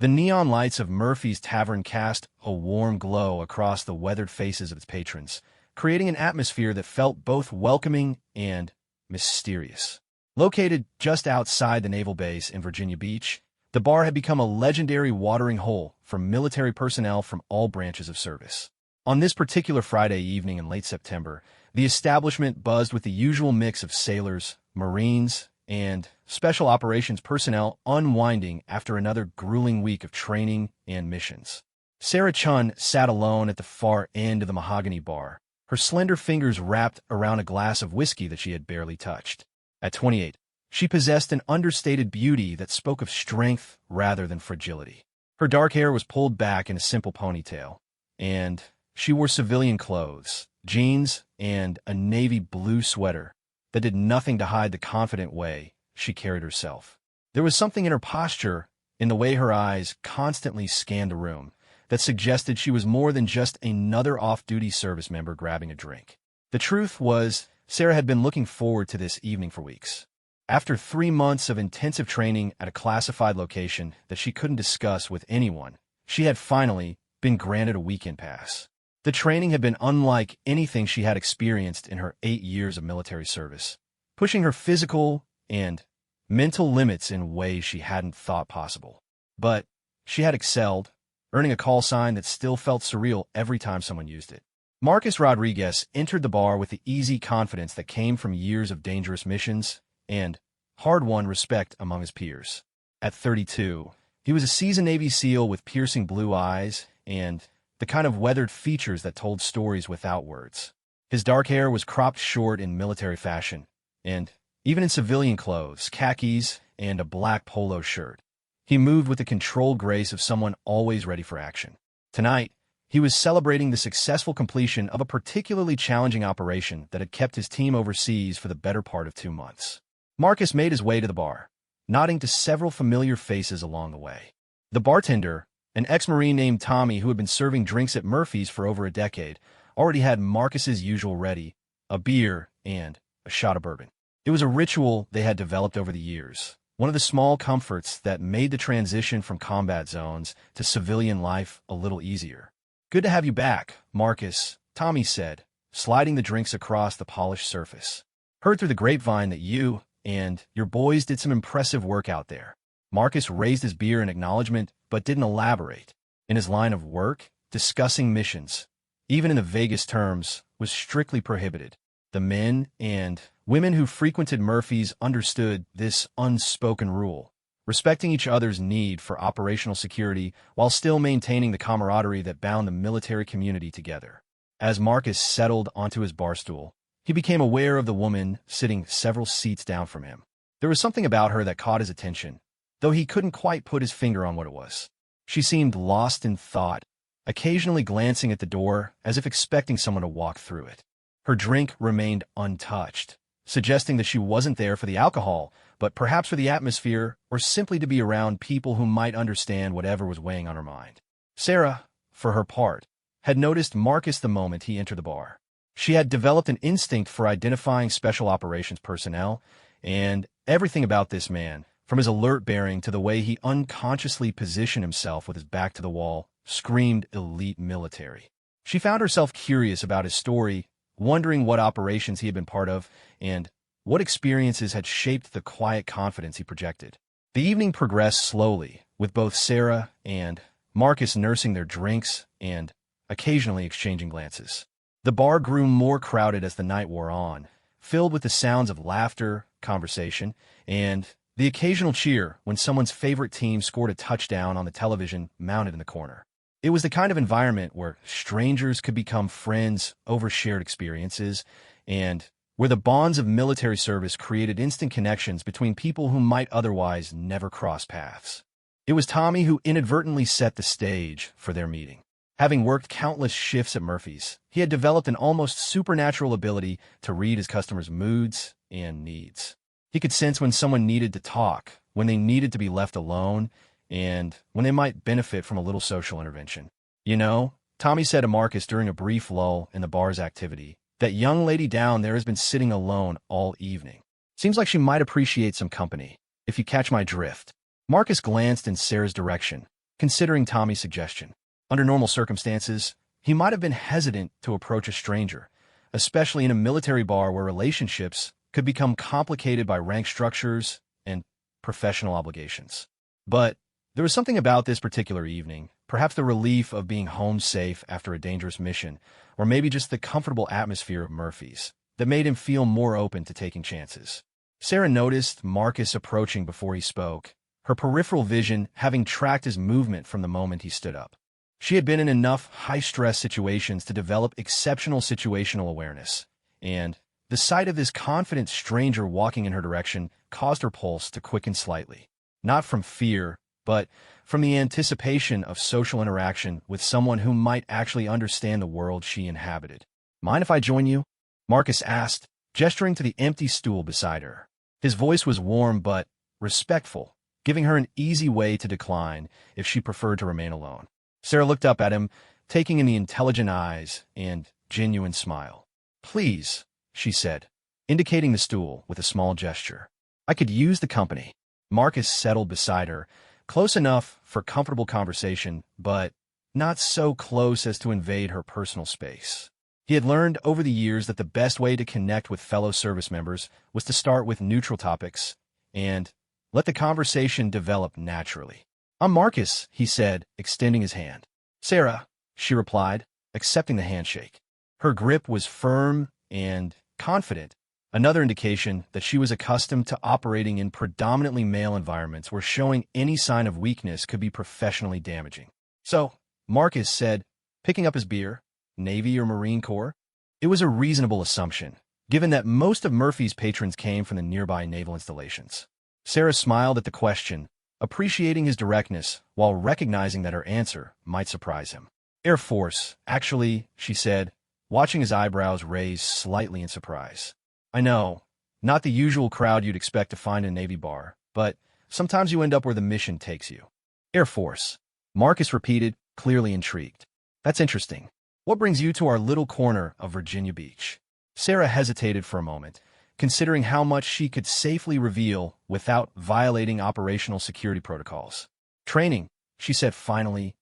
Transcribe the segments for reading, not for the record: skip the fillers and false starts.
The neon lights of Murphy's Tavern cast a warm glow across the weathered faces of its patrons, creating an atmosphere that felt both welcoming and mysterious. Located just outside the naval base in Virginia Beach, the bar had become a legendary watering hole for military personnel from all branches of service. On this particular Friday evening in late September, the establishment buzzed with the usual mix of sailors, Marines, and special operations personnel unwinding after another grueling week of training and missions. Sarah Chun sat alone at the far end of the mahogany bar, her slender fingers wrapped around a glass of whiskey that she had barely touched. At 28, she possessed an understated beauty that spoke of strength rather than fragility. Her dark hair was pulled back in a simple ponytail, and she wore civilian clothes, jeans, and a navy blue sweater that did nothing to hide the confident way she carried herself. There was something in her posture, in the way her eyes constantly scanned the room, that suggested she was more than just another off-duty service member grabbing a drink. The truth was, Sarah had been looking forward to this evening for weeks. After 3 months of intensive training at a classified location that she couldn't discuss with anyone, she had finally been granted a weekend pass. The training had been unlike anything she had experienced in her 8 years of military service, pushing her physical and mental limits in ways she hadn't thought possible. But she had excelled, earning a call sign that still felt surreal every time someone used it. Marcus Rodriguez entered the bar with the easy confidence that came from years of dangerous missions and hard-won respect among his peers. At 32, he was a seasoned Navy SEAL with piercing blue eyes and the kind of weathered features that told stories without words. His dark hair was cropped short in military fashion, and even in civilian clothes, khakis, and a black polo shirt, he moved with the controlled grace of someone always ready for action. Tonight, he was celebrating the successful completion of a particularly challenging operation that had kept his team overseas for the better part of 2 months. Marcus made his way to the bar, nodding to several familiar faces along the way. The bartender, an ex-Marine named Tommy who had been serving drinks at Murphy's for over a decade, already had Marcus's usual ready, a beer and a shot of bourbon. It was a ritual they had developed over the years, one of the small comforts that made the transition from combat zones to civilian life a little easier. "Good to have you back, Marcus," Tommy said, sliding the drinks across the polished surface. "Heard through the grapevine that you and your boys did some impressive work out there." Marcus raised his beer in acknowledgement, but didn't elaborate. In his line of work, discussing missions, even in the vaguest terms, was strictly prohibited. The men and women who frequented Murphy's understood this unspoken rule, respecting each other's need for operational security while still maintaining the camaraderie that bound the military community together. As Marcus settled onto his bar stool, he became aware of the woman sitting several seats down from him. There was something about her that caught his attention, though he couldn't quite put his finger on what it was. She seemed lost in thought, occasionally glancing at the door as if expecting someone to walk through it. Her drink remained untouched, suggesting that she wasn't there for the alcohol, but perhaps for the atmosphere or simply to be around people who might understand whatever was weighing on her mind. Sarah, for her part, had noticed Marcus the moment he entered the bar. She had developed an instinct for identifying special operations personnel, and everything about this man, from his alert bearing to the way he unconsciously positioned himself with his back to the wall, screamed elite military. She found herself curious about his story, wondering what operations he had been part of and what experiences had shaped the quiet confidence he projected. The evening progressed slowly, with both Sarah and Marcus nursing their drinks and occasionally exchanging glances. The bar grew more crowded as the night wore on, filled with the sounds of laughter, conversation, and the occasional cheer when someone's favorite team scored a touchdown on the television mounted in the corner. It was the kind of environment where strangers could become friends over shared experiences, and where the bonds of military service created instant connections between people who might otherwise never cross paths. It was Tommy who inadvertently set the stage for their meeting. Having worked countless shifts at Murphy's, he had developed an almost supernatural ability to read his customers' moods and needs. He could sense when someone needed to talk, when they needed to be left alone, and when they might benefit from a little social intervention. "You know," Tommy said to Marcus during a brief lull in the bar's activity, "that young lady down there has been sitting alone all evening. Seems like she might appreciate some company, if you catch my drift." Marcus glanced in Sarah's direction, considering Tommy's suggestion. Under normal circumstances, he might have been hesitant to approach a stranger, especially in a military bar where relationships could become complicated by rank structures and professional obligations. But there was something about this particular evening, perhaps the relief of being home safe after a dangerous mission, or maybe just the comfortable atmosphere of Murphy's, that made him feel more open to taking chances. Sarah noticed Marcus approaching before he spoke, her peripheral vision having tracked his movement from the moment he stood up. She had been in enough high-stress situations to develop exceptional situational awareness, and the sight of this confident stranger walking in her direction caused her pulse to quicken slightly, not from fear, but from the anticipation of social interaction with someone who might actually understand the world she inhabited. "Mind if I join you?" Marcus asked, gesturing to the empty stool beside her. His voice was warm but respectful, giving her an easy way to decline if she preferred to remain alone. Sarah looked up at him, taking in the intelligent eyes and genuine smile. "Please," she said, indicating the stool with a small gesture. "I could use the company." Marcus settled beside her, close enough for comfortable conversation, but not so close as to invade her personal space. He had learned over the years that the best way to connect with fellow service members was to start with neutral topics and let the conversation develop naturally. "I'm Marcus," he said, extending his hand. "Sarah," she replied, accepting the handshake. Her grip was firm and confident, another indication that she was accustomed to operating in predominantly male environments where showing any sign of weakness could be professionally damaging. "So," Marcus said, picking up his beer, "Navy or Marine Corps?" It was a reasonable assumption, given that most of Murphy's patrons came from the nearby naval installations. Sarah smiled at the question, appreciating his directness while recognizing that her answer might surprise him. "Air Force, actually," she said, watching his eyebrows raise slightly in surprise. "I know, not the usual crowd you'd expect to find in a Navy bar, but sometimes you end up where the mission takes you." "Air Force," Marcus repeated, clearly intrigued. "That's interesting. What brings you to our little corner of Virginia Beach?" Sarah hesitated for a moment, considering how much she could safely reveal without violating operational security protocols. "Training," she said finally.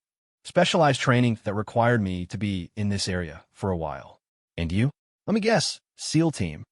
"Specialized training that required me to be in this area for a while." "And you?" "Let me guess, SEAL team."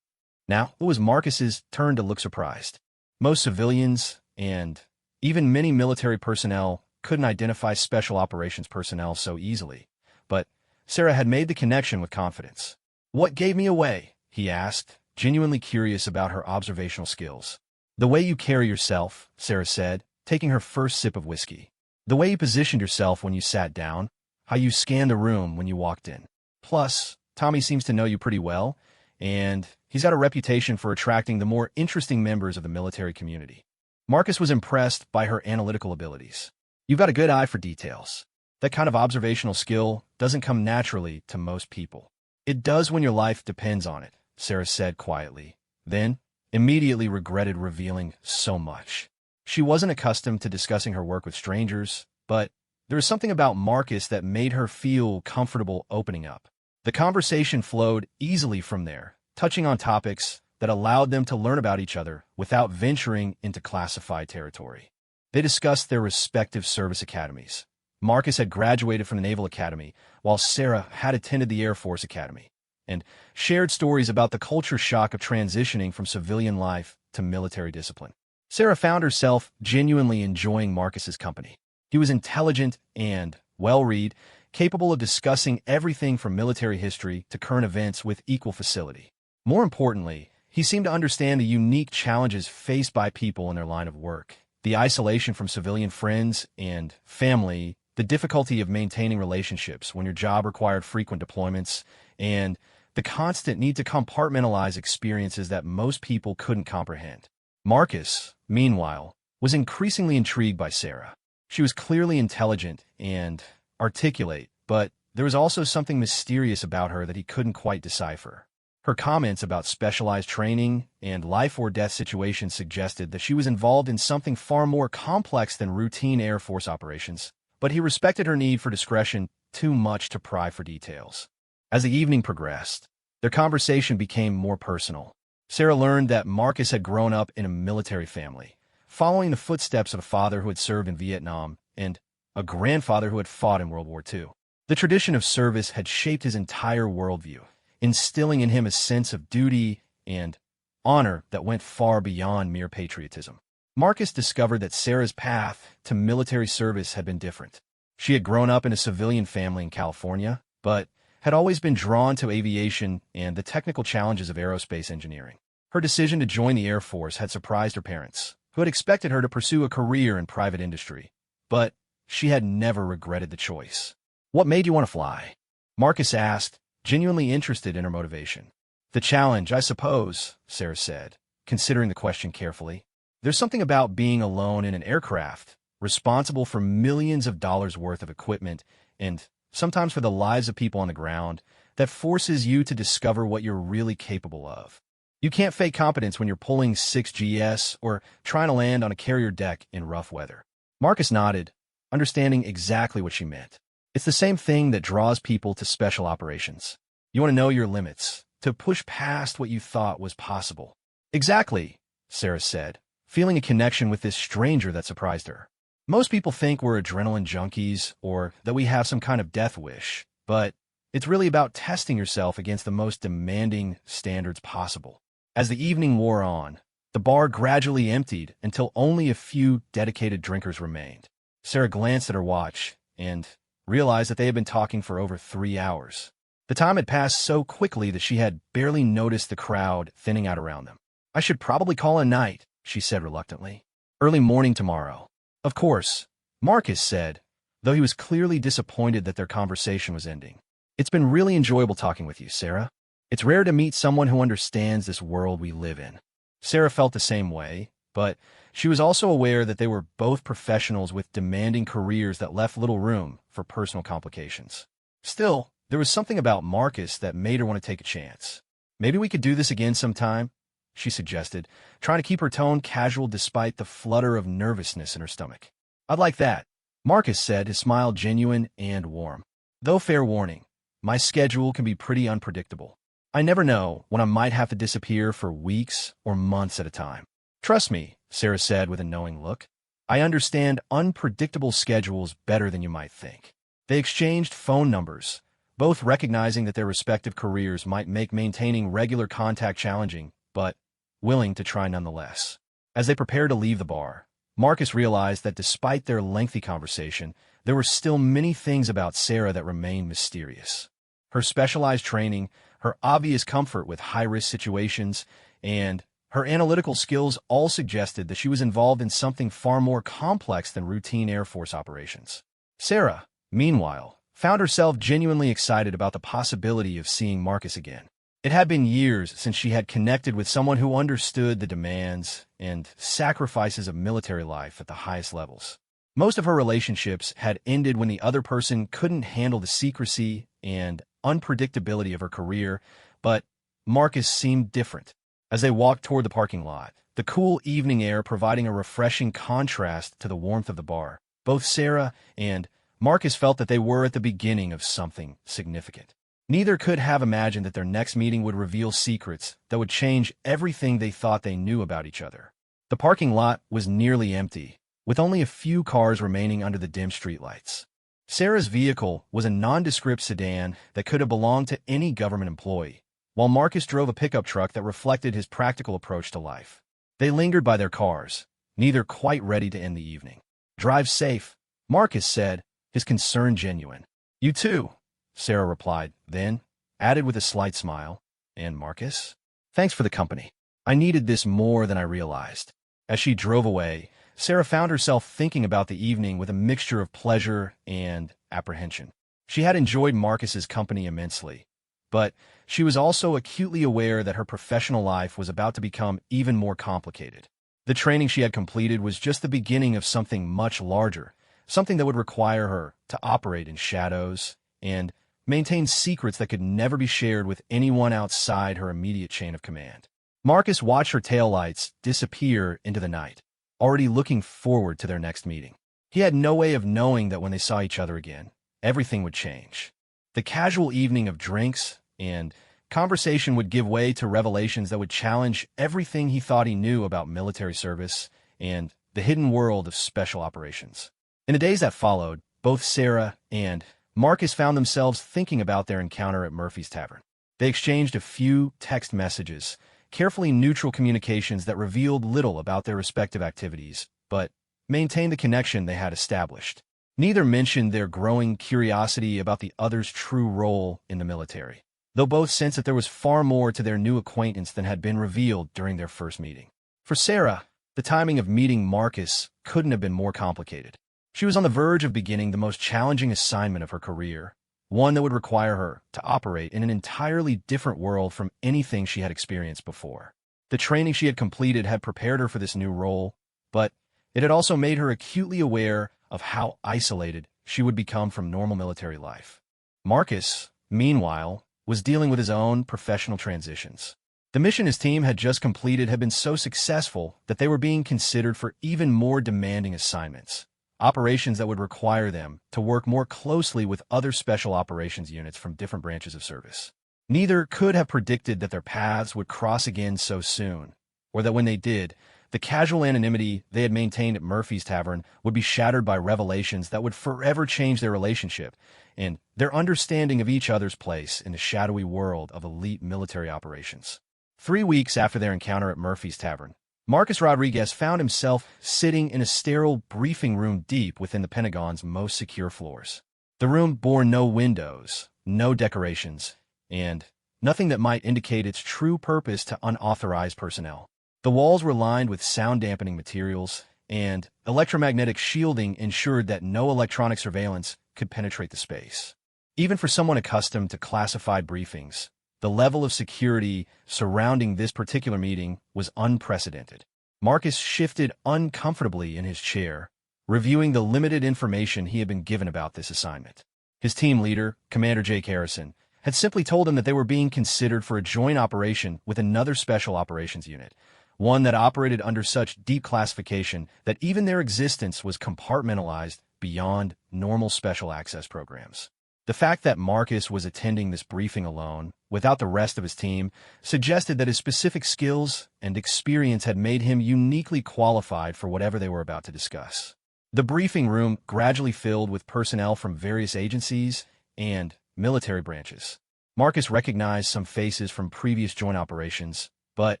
Now, it was Marcus's turn to look surprised. Most civilians, and even many military personnel, couldn't identify special operations personnel so easily, but Sarah had made the connection with confidence. "What gave me away?" he asked, genuinely curious about her observational skills. "The way you carry yourself," Sarah said, taking her first sip of whiskey. "The way you positioned yourself when you sat down, how you scanned the room when you walked in. Plus, Tommy seems to know you pretty well, and he's got a reputation for attracting the more interesting members of the military community." Marcus was impressed by her analytical abilities. "You've got a good eye for details. That kind of observational skill doesn't come naturally to most people." "It does when your life depends on it," Sarah said quietly, then immediately regretted revealing so much. She wasn't accustomed to discussing her work with strangers, but there was something about Marcus that made her feel comfortable opening up. The conversation flowed easily from there, touching on topics that allowed them to learn about each other without venturing into classified territory. They discussed their respective service academies. Marcus had graduated from the Naval Academy, while Sarah had attended the Air Force Academy, and shared stories about the culture shock of transitioning from civilian life to military discipline. Sarah found herself genuinely enjoying Marcus's company. He was intelligent and well-read, capable of discussing everything from military history to current events with equal facility. More importantly, he seemed to understand the unique challenges faced by people in their line of work, the isolation from civilian friends and family, the difficulty of maintaining relationships when your job required frequent deployments, and the constant need to compartmentalize experiences that most people couldn't comprehend. Marcus, meanwhile, was increasingly intrigued by Sarah. She was clearly intelligent and articulate, but there was also something mysterious about her that he couldn't quite decipher. Her comments about specialized training and life-or-death situations suggested that she was involved in something far more complex than routine Air Force operations, but he respected her need for discretion too much to pry for details. As the evening progressed, their conversation became more personal. Sarah learned that Marcus had grown up in a military family, following the footsteps of a father who had served in Vietnam, and a grandfather who had fought in World War II. The tradition of service had shaped his entire worldview, instilling in him a sense of duty and honor that went far beyond mere patriotism. Marcus discovered that Sarah's path to military service had been different. She had grown up in a civilian family in California, but had always been drawn to aviation and the technical challenges of aerospace engineering. Her decision to join the Air Force had surprised her parents, who had expected her to pursue a career in private industry. But she had never regretted the choice. "What made you want to fly?" Marcus asked, genuinely interested in her motivation. "The challenge, I suppose," Sarah said, considering the question carefully. "There's something about being alone in an aircraft, responsible for millions of dollars worth of equipment, and sometimes for the lives of people on the ground, that forces you to discover what you're really capable of. You can't fake competence when you're pulling 6GS or trying to land on a carrier deck in rough weather." Marcus nodded, understanding exactly what she meant. It's the same thing that draws people to special operations. You want to know your limits, to push past what you thought was possible. "Exactly," Sarah said, feeling a connection with this stranger that surprised her. "Most people think we're adrenaline junkies or that we have some kind of death wish, but it's really about testing yourself against the most demanding standards possible." As the evening wore on, the bar gradually emptied until only a few dedicated drinkers remained. Sarah glanced at her watch and realized that they had been talking for over 3 hours. The time had passed so quickly that she had barely noticed the crowd thinning out around them. "I should probably call a night," she said reluctantly. "Early morning tomorrow." "Of course," Marcus said, though he was clearly disappointed that their conversation was ending. "It's been really enjoyable talking with you, Sarah. It's rare to meet someone who understands this world we live in." Sarah felt the same way, but she was also aware that they were both professionals with demanding careers that left little room for personal complications. Still, there was something about Marcus that made her want to take a chance. "Maybe we could do this again sometime," she suggested, trying to keep her tone casual despite the flutter of nervousness in her stomach. "I'd like that," Marcus said, his smile genuine and warm. "Though fair warning, my schedule can be pretty unpredictable. I never know when I might have to disappear for weeks or months at a time." "Trust me," Sarah said with a knowing look. "I understand unpredictable schedules better than you might think." They exchanged phone numbers, both recognizing that their respective careers might make maintaining regular contact challenging, but willing to try nonetheless. As they prepared to leave the bar, Marcus realized that despite their lengthy conversation, there were still many things about Sarah that remained mysterious. Her specialized training, her obvious comfort with high-risk situations, and her analytical skills all suggested that she was involved in something far more complex than routine Air Force operations. Sarah, meanwhile, found herself genuinely excited about the possibility of seeing Marcus again. It had been years since she had connected with someone who understood the demands and sacrifices of military life at the highest levels. Most of her relationships had ended when the other person couldn't handle the secrecy and unpredictability of her career, but Marcus seemed different. As they walked toward the parking lot, the cool evening air providing a refreshing contrast to the warmth of the bar, both Sarah and Marcus felt that they were at the beginning of something significant. Neither could have imagined that their next meeting would reveal secrets that would change everything they thought they knew about each other. The parking lot was nearly empty, with only a few cars remaining under the dim streetlights. Sarah's vehicle was a nondescript sedan that could have belonged to any government employee, while Marcus drove a pickup truck that reflected his practical approach to life. They lingered by their cars, neither quite ready to end the evening. "Drive safe," Marcus said, his concern genuine. "You too," Sarah replied, then added with a slight smile, "And Marcus? Thanks for the company. I needed this more than I realized." As she drove away, Sarah found herself thinking about the evening with a mixture of pleasure and apprehension. She had enjoyed Marcus's company immensely, but she was also acutely aware that her professional life was about to become even more complicated. The training she had completed was just the beginning of something much larger, something that would require her to operate in shadows and maintain secrets that could never be shared with anyone outside her immediate chain of command. Marcus watched her taillights disappear into the night, already looking forward to their next meeting. He had no way of knowing that when they saw each other again, everything would change. The casual evening of drinks and conversation would give way to revelations that would challenge everything he thought he knew about military service and the hidden world of special operations. In the days that followed, both Sarah and Marcus found themselves thinking about their encounter at Murphy's Tavern. They exchanged a few text messages, carefully neutral communications that revealed little about their respective activities, but maintained the connection they had established. Neither mentioned their growing curiosity about the other's true role in the military, though both sensed that there was far more to their new acquaintance than had been revealed during their first meeting. For Sarah, the timing of meeting Marcus couldn't have been more complicated. She was on the verge of beginning the most challenging assignment of her career, one that would require her to operate in an entirely different world from anything she had experienced before. The training she had completed had prepared her for this new role, but it had also made her acutely aware of how isolated she would become from normal military life. Marcus, meanwhile, was dealing with his own professional transitions. The mission his team had just completed had been so successful that they were being considered for even more demanding assignments, operations that would require them to work more closely with other special operations units from different branches of service. Neither could have predicted that their paths would cross again so soon, or that when they did, the casual anonymity they had maintained at Murphy's Tavern would be shattered by revelations that would forever change their relationship and their understanding of each other's place in the shadowy world of elite military operations. 3 weeks after their encounter at Murphy's Tavern, Marcus Rodriguez found himself sitting in a sterile briefing room deep within the Pentagon's most secure floors. The room bore no windows, no decorations, and nothing that might indicate its true purpose to unauthorized personnel. The walls were lined with sound-dampening materials, and electromagnetic shielding ensured that no electronic surveillance could penetrate the space. Even for someone accustomed to classified briefings, the level of security surrounding this particular meeting was unprecedented. Marcus shifted uncomfortably in his chair, reviewing the limited information he had been given about this assignment. His team leader, Commander Jake Harrison, had simply told him that they were being considered for a joint operation with another special operations unit, one that operated under such deep classification that even their existence was compartmentalized beyond normal special access programs. The fact that Marcus was attending this briefing alone, without the rest of his team, suggested that his specific skills and experience had made him uniquely qualified for whatever they were about to discuss. The briefing room gradually filled with personnel from various agencies and military branches. Marcus recognized some faces from previous joint operations, but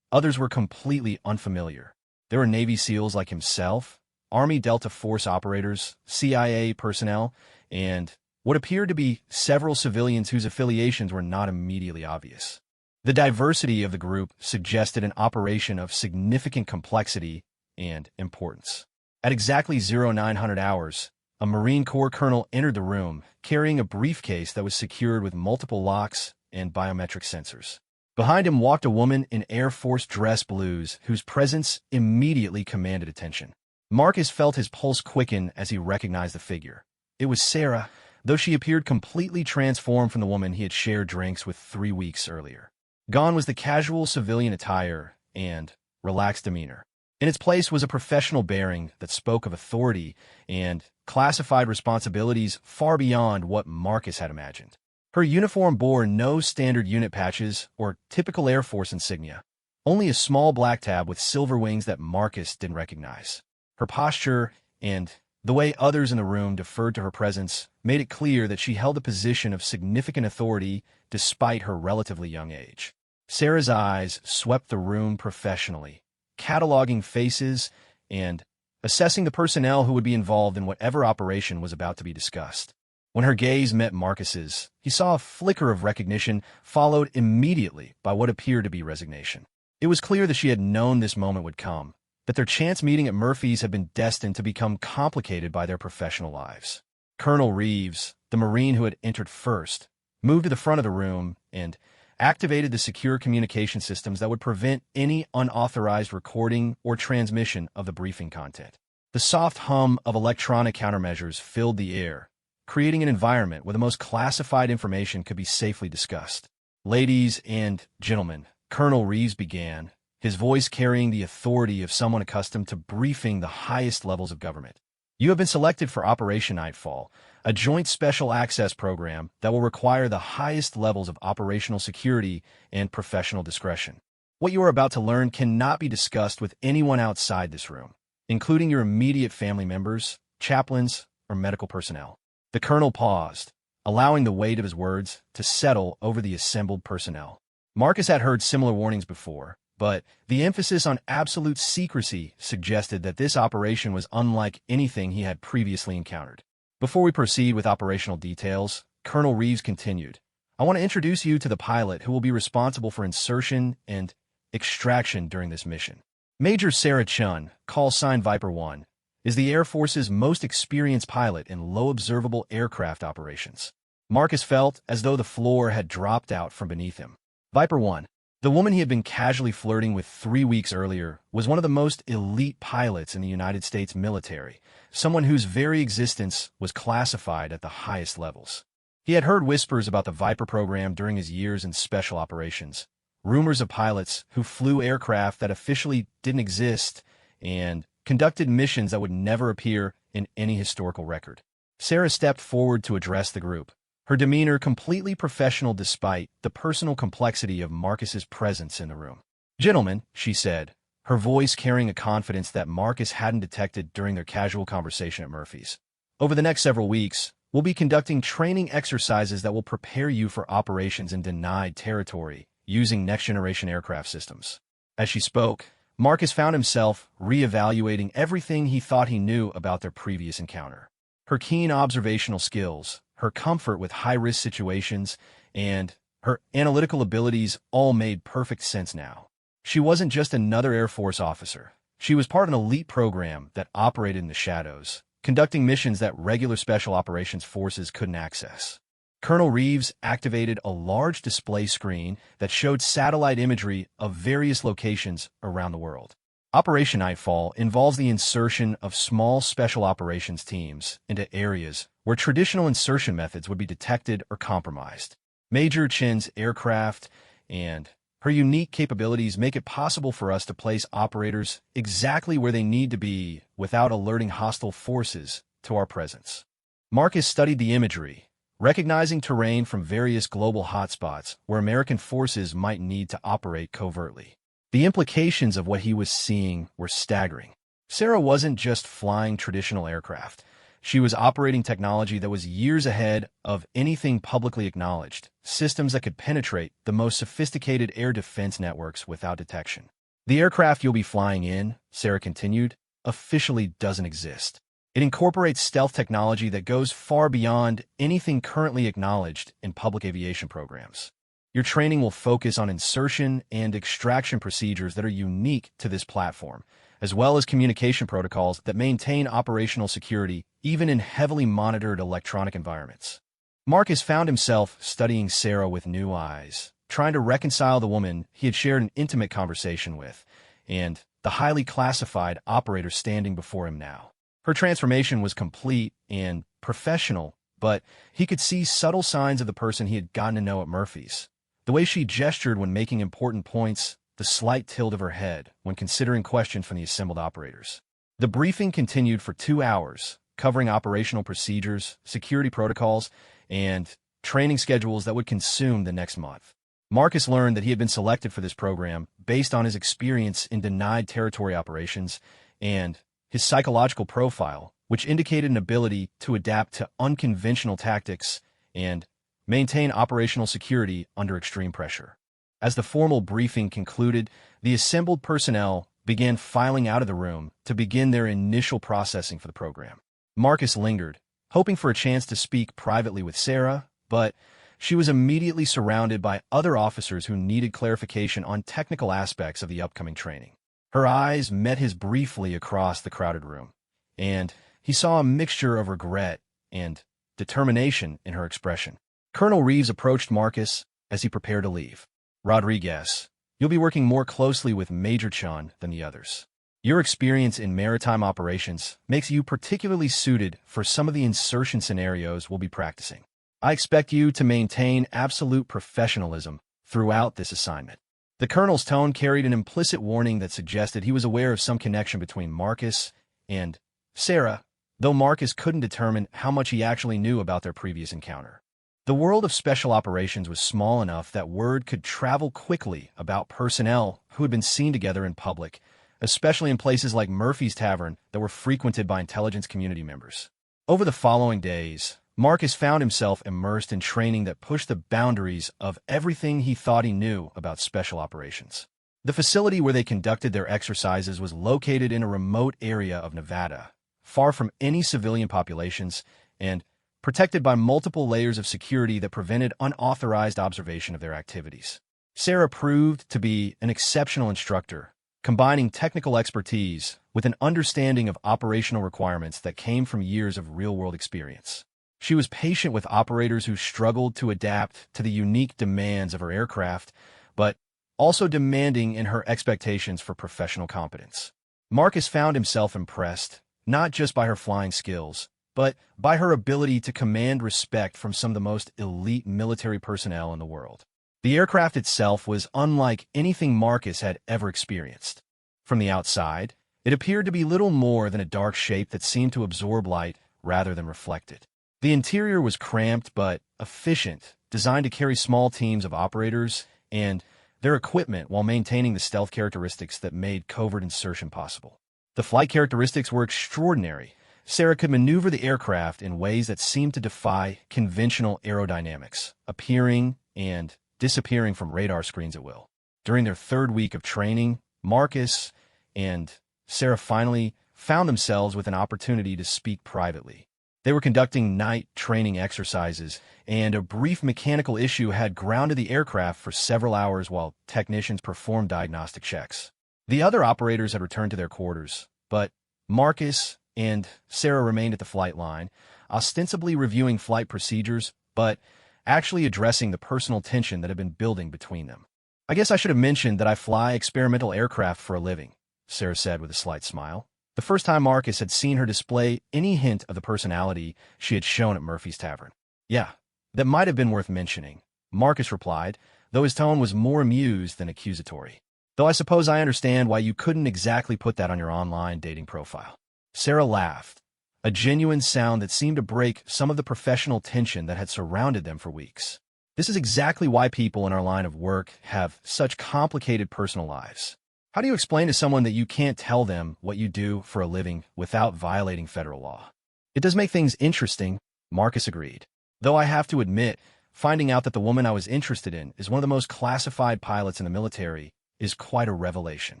others were completely unfamiliar. There were Navy SEALs like himself, Army Delta Force operators, CIA personnel, and what appeared to be several civilians whose affiliations were not immediately obvious. The diversity of the group suggested an operation of significant complexity and importance. At exactly 0900 hours, a Marine Corps colonel entered the room, carrying a briefcase that was secured with multiple locks and biometric sensors. Behind him walked a woman in Air Force dress blues, whose presence immediately commanded attention. Marcus felt his pulse quicken as he recognized the figure. It was Sarah, though she appeared completely transformed from the woman he had shared drinks with 3 weeks earlier. Gone was the casual civilian attire and relaxed demeanor. In its place was a professional bearing that spoke of authority and classified responsibilities far beyond what Marcus had imagined. Her uniform bore no standard unit patches or typical Air Force insignia, only a small black tab with silver wings that Marcus didn't recognize. Her posture and the way others in the room deferred to her presence made it clear that she held a position of significant authority despite her relatively young age. Sarah's eyes swept the room professionally, cataloging faces and assessing the personnel who would be involved in whatever operation was about to be discussed. When her gaze met Marcus's, he saw a flicker of recognition followed immediately by what appeared to be resignation. It was clear that she had known this moment would come, that their chance meeting at Murphy's had been destined to become complicated by their professional lives. Colonel Reeves, the Marine who had entered first, moved to the front of the room and activated the secure communication systems that would prevent any unauthorized recording or transmission of the briefing content. The soft hum of electronic countermeasures filled the air, creating an environment where the most classified information could be safely discussed. "Ladies and gentlemen," Colonel Reeves began, his voice carrying the authority of someone accustomed to briefing the highest levels of government. "You have been selected for Operation Nightfall, a joint special access program that will require the highest levels of operational security and professional discretion. What you are about to learn cannot be discussed with anyone outside this room, including your immediate family members, chaplains, or medical personnel. The colonel paused, allowing the weight of his words to settle over the assembled personnel. Marcus had heard similar warnings before, but the emphasis on absolute secrecy suggested that this operation was unlike anything he had previously encountered. Before we proceed with operational details, Colonel Reeves continued, I want to introduce you to the pilot who will be responsible for insertion and extraction during this mission. Major Sarah Chun, call sign Viper 1, is the Air Force's most experienced pilot in low-observable aircraft operations. Marcus felt as though the floor had dropped out from beneath him. Viper 1, the woman he had been casually flirting with 3 weeks earlier, was one of the most elite pilots in the United States military, someone whose very existence was classified at the highest levels. He had heard whispers about the Viper program during his years in special operations, rumors of pilots who flew aircraft that officially didn't exist and conducted missions that would never appear in any historical record. Sarah stepped forward to address the group, her demeanor completely professional despite the personal complexity of Marcus's presence in the room. Gentlemen, she said, her voice carrying a confidence that Marcus hadn't detected during their casual conversation at Murphy's. Over the next several weeks, we'll be conducting training exercises that will prepare you for operations in denied territory using next-generation aircraft systems. As she spoke, Marcus found himself reevaluating everything he thought he knew about their previous encounter. Her keen observational skills, her comfort with high-risk situations, and her analytical abilities all made perfect sense now. She wasn't just another Air Force officer. She was part of an elite program that operated in the shadows, conducting missions that regular special operations forces couldn't access. Colonel Reeves activated a large display screen that showed satellite imagery of various locations around the world. Operation Nightfall involves the insertion of small special operations teams into areas where traditional insertion methods would be detected or compromised. Major Chin's aircraft and her unique capabilities make it possible for us to place operators exactly where they need to be without alerting hostile forces to our presence. Marcus studied the imagery, recognizing terrain from various global hotspots where American forces might need to operate covertly. The implications of what he was seeing were staggering. Sarah wasn't just flying traditional aircraft. She was operating technology that was years ahead of anything publicly acknowledged, systems that could penetrate the most sophisticated air defense networks without detection. The aircraft you'll be flying in, Sarah continued, officially doesn't exist. It incorporates stealth technology that goes far beyond anything currently acknowledged in public aviation programs. Your training will focus on insertion and extraction procedures that are unique to this platform, as well as communication protocols that maintain operational security even in heavily monitored electronic environments. Marcus found himself studying Sarah with new eyes, trying to reconcile the woman he had shared an intimate conversation with, and the highly classified operator standing before him now. Her transformation was complete and professional, but he could see subtle signs of the person he had gotten to know at Murphy's. The way she gestured when making important points, the slight tilt of her head when considering questions from the assembled operators. The briefing continued for 2 hours, covering operational procedures, security protocols, and training schedules that would consume the next month. Marcus learned that he had been selected for this program based on his experience in denied territory operations and his psychological profile, which indicated an ability to adapt to unconventional tactics and maintain operational security under extreme pressure. As the formal briefing concluded, the assembled personnel began filing out of the room to begin their initial processing for the program. Marcus lingered, hoping for a chance to speak privately with Sarah, but she was immediately surrounded by other officers who needed clarification on technical aspects of the upcoming training. Her eyes met his briefly across the crowded room, and he saw a mixture of regret and determination in her expression. Colonel Reeves approached Marcus as he prepared to leave. Rodriguez, you'll be working more closely with Major Chun than the others. Your experience in maritime operations makes you particularly suited for some of the insertion scenarios we'll be practicing. I expect you to maintain absolute professionalism throughout this assignment. The colonel's tone carried an implicit warning that suggested he was aware of some connection between Marcus and Sarah, though Marcus couldn't determine how much he actually knew about their previous encounter. The world of special operations was small enough that word could travel quickly about personnel who had been seen together in public, especially in places like Murphy's Tavern that were frequented by intelligence community members. Over the following days, Marcus found himself immersed in training that pushed the boundaries of everything he thought he knew about special operations. The facility where they conducted their exercises was located in a remote area of Nevada, far from any civilian populations, and protected by multiple layers of security that prevented unauthorized observation of their activities. Sarah proved to be an exceptional instructor, combining technical expertise with an understanding of operational requirements that came from years of real-world experience. She was patient with operators who struggled to adapt to the unique demands of her aircraft, but also demanding in her expectations for professional competence. Marcus found himself impressed, not just by her flying skills, but by her ability to command respect from some of the most elite military personnel in the world. The aircraft itself was unlike anything Marcus had ever experienced. From the outside, it appeared to be little more than a dark shape that seemed to absorb light rather than reflect it. The interior was cramped but efficient, designed to carry small teams of operators and their equipment while maintaining the stealth characteristics that made covert insertion possible. The flight characteristics were extraordinary. Sarah could maneuver the aircraft in ways that seemed to defy conventional aerodynamics, appearing and disappearing from radar screens at will. During their third week of training, Marcus and Sarah finally found themselves with an opportunity to speak privately. They were conducting night training exercises, and a brief mechanical issue had grounded the aircraft for several hours while technicians performed diagnostic checks. The other operators had returned to their quarters, but Marcus and Sarah remained at the flight line, ostensibly reviewing flight procedures, but actually addressing the personal tension that had been building between them. "I guess I should have mentioned that I fly experimental aircraft for a living," Sarah said with a slight smile. The first time Marcus had seen her display any hint of the personality she had shown at Murphy's Tavern. "Yeah, that might have been worth mentioning," Marcus replied, though his tone was more amused than accusatory. "Though I suppose I understand why you couldn't exactly put that on your online dating profile." Sarah laughed, a genuine sound that seemed to break some of the professional tension that had surrounded them for weeks. "This is exactly why people in our line of work have such complicated personal lives. How do you explain to someone that you can't tell them what you do for a living without violating federal law?" "It does make things interesting," Marcus agreed. "Though I have to admit, finding out that the woman I was interested in is one of the most classified pilots in the military is quite a revelation."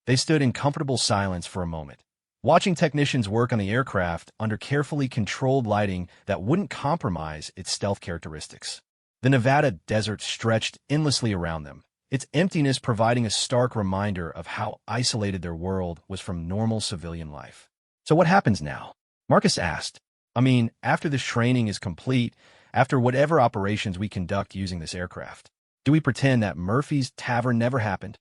They stood in comfortable silence for a moment, watching technicians work on the aircraft under carefully controlled lighting that wouldn't compromise its stealth characteristics. The Nevada desert stretched endlessly around them, its emptiness providing a stark reminder of how isolated their world was from normal civilian life. "So what happens now?" Marcus asked. "I mean, after this training is complete, after whatever operations we conduct using this aircraft, do we pretend that Murphy's Tavern never happened?"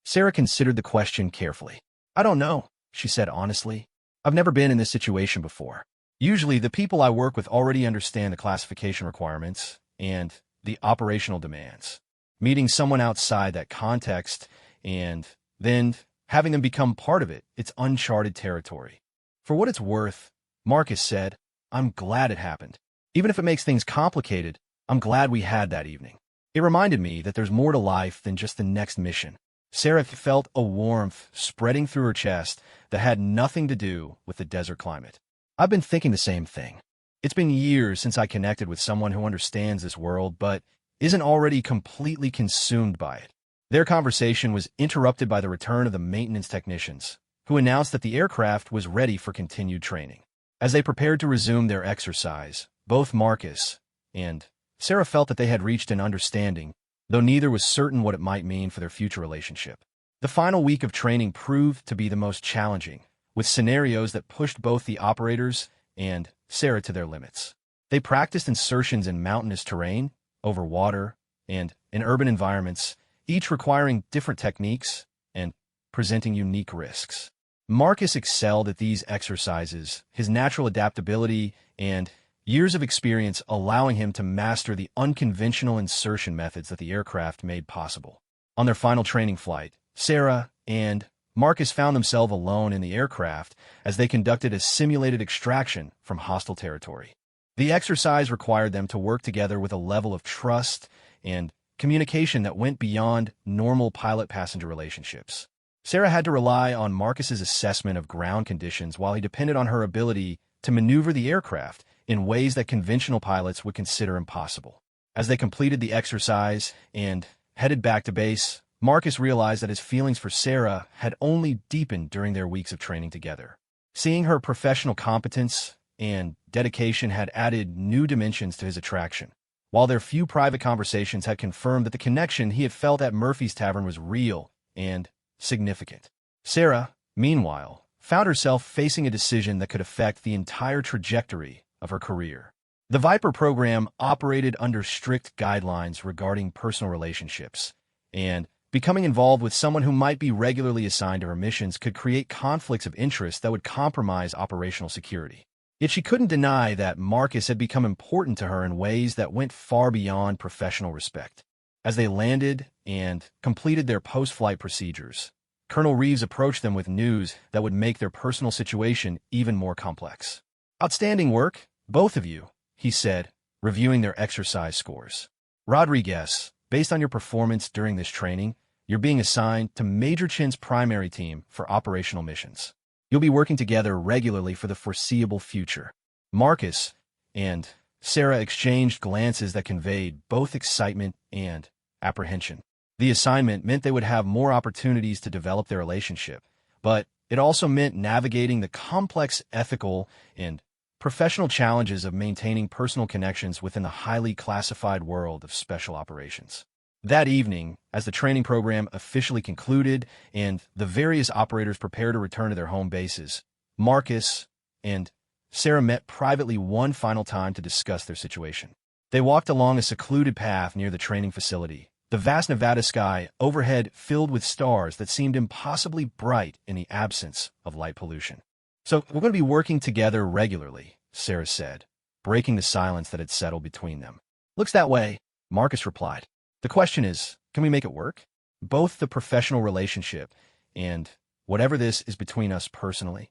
Sarah considered the question carefully. "I don't know," she said honestly. "I've never been in this situation before. Usually, the people I work with already understand the classification requirements and the operational demands. Meeting someone outside that context and then having them become part of it, it's uncharted territory." "For what it's worth," Marcus said, "I'm glad it happened. Even if it makes things complicated, I'm glad we had that evening. It reminded me that there's more to life than just the next mission." Sarah felt a warmth spreading through her chest that had nothing to do with the desert climate. "I've been thinking the same thing. It's been years since I connected with someone who understands this world but isn't already completely consumed by it." Their conversation was interrupted by the return of the maintenance technicians, who announced that the aircraft was ready for continued training. As they prepared to resume their exercise, both Marcus and Sarah felt that they had reached an understanding, though neither was certain what it might mean for their future relationship. The final week of training proved to be the most challenging, with scenarios that pushed both the operators and Sarah to their limits. They practiced insertions in mountainous terrain, over water, and in urban environments, each requiring different techniques and presenting unique risks. Marcus excelled at these exercises, his natural adaptability and years of experience allowing him to master the unconventional insertion methods that the aircraft made possible. On their final training flight, Sarah and Marcus found themselves alone in the aircraft as they conducted a simulated extraction from hostile territory. The exercise required them to work together with a level of trust and communication that went beyond normal pilot-passenger relationships. Sarah had to rely on Marcus's assessment of ground conditions while he depended on her ability to maneuver the aircraft in ways that conventional pilots would consider impossible. As they completed the exercise and headed back to base, Marcus realized that his feelings for Sarah had only deepened during their weeks of training together. Seeing her professional competence and dedication had added new dimensions to his attraction, while their few private conversations had confirmed that the connection he had felt at Murphy's Tavern was real and significant. Sarah, meanwhile, found herself facing a decision that could affect the entire trajectory of her career. The Viper program operated under strict guidelines regarding personal relationships, and becoming involved with someone who might be regularly assigned to her missions could create conflicts of interest that would compromise operational security. Yet she couldn't deny that Marcus had become important to her in ways that went far beyond professional respect. As they landed and completed their post-flight procedures, Colonel Reeves approached them with news that would make their personal situation even more complex. "Outstanding work, both of you," he said, reviewing their exercise scores. "Rodriguez, based on your performance during this training, you're being assigned to Major Chin's primary team for operational missions. You'll be working together regularly for the foreseeable future." Marcus and Sarah exchanged glances that conveyed both excitement and apprehension. The assignment meant they would have more opportunities to develop their relationship, but it also meant navigating the complex ethical and professional challenges of maintaining personal connections within the highly classified world of special operations. That evening, as the training program officially concluded and the various operators prepared to return to their home bases, Marcus and Sarah met privately one final time to discuss their situation. They walked along a secluded path near the training facility, the vast Nevada sky overhead filled with stars that seemed impossibly bright in the absence of light pollution. "So we're going to be working together regularly," Sarah said, breaking the silence that had settled between them. "Looks that way," Marcus replied. "The question is, can we make it work? Both the professional relationship and whatever this is between us personally."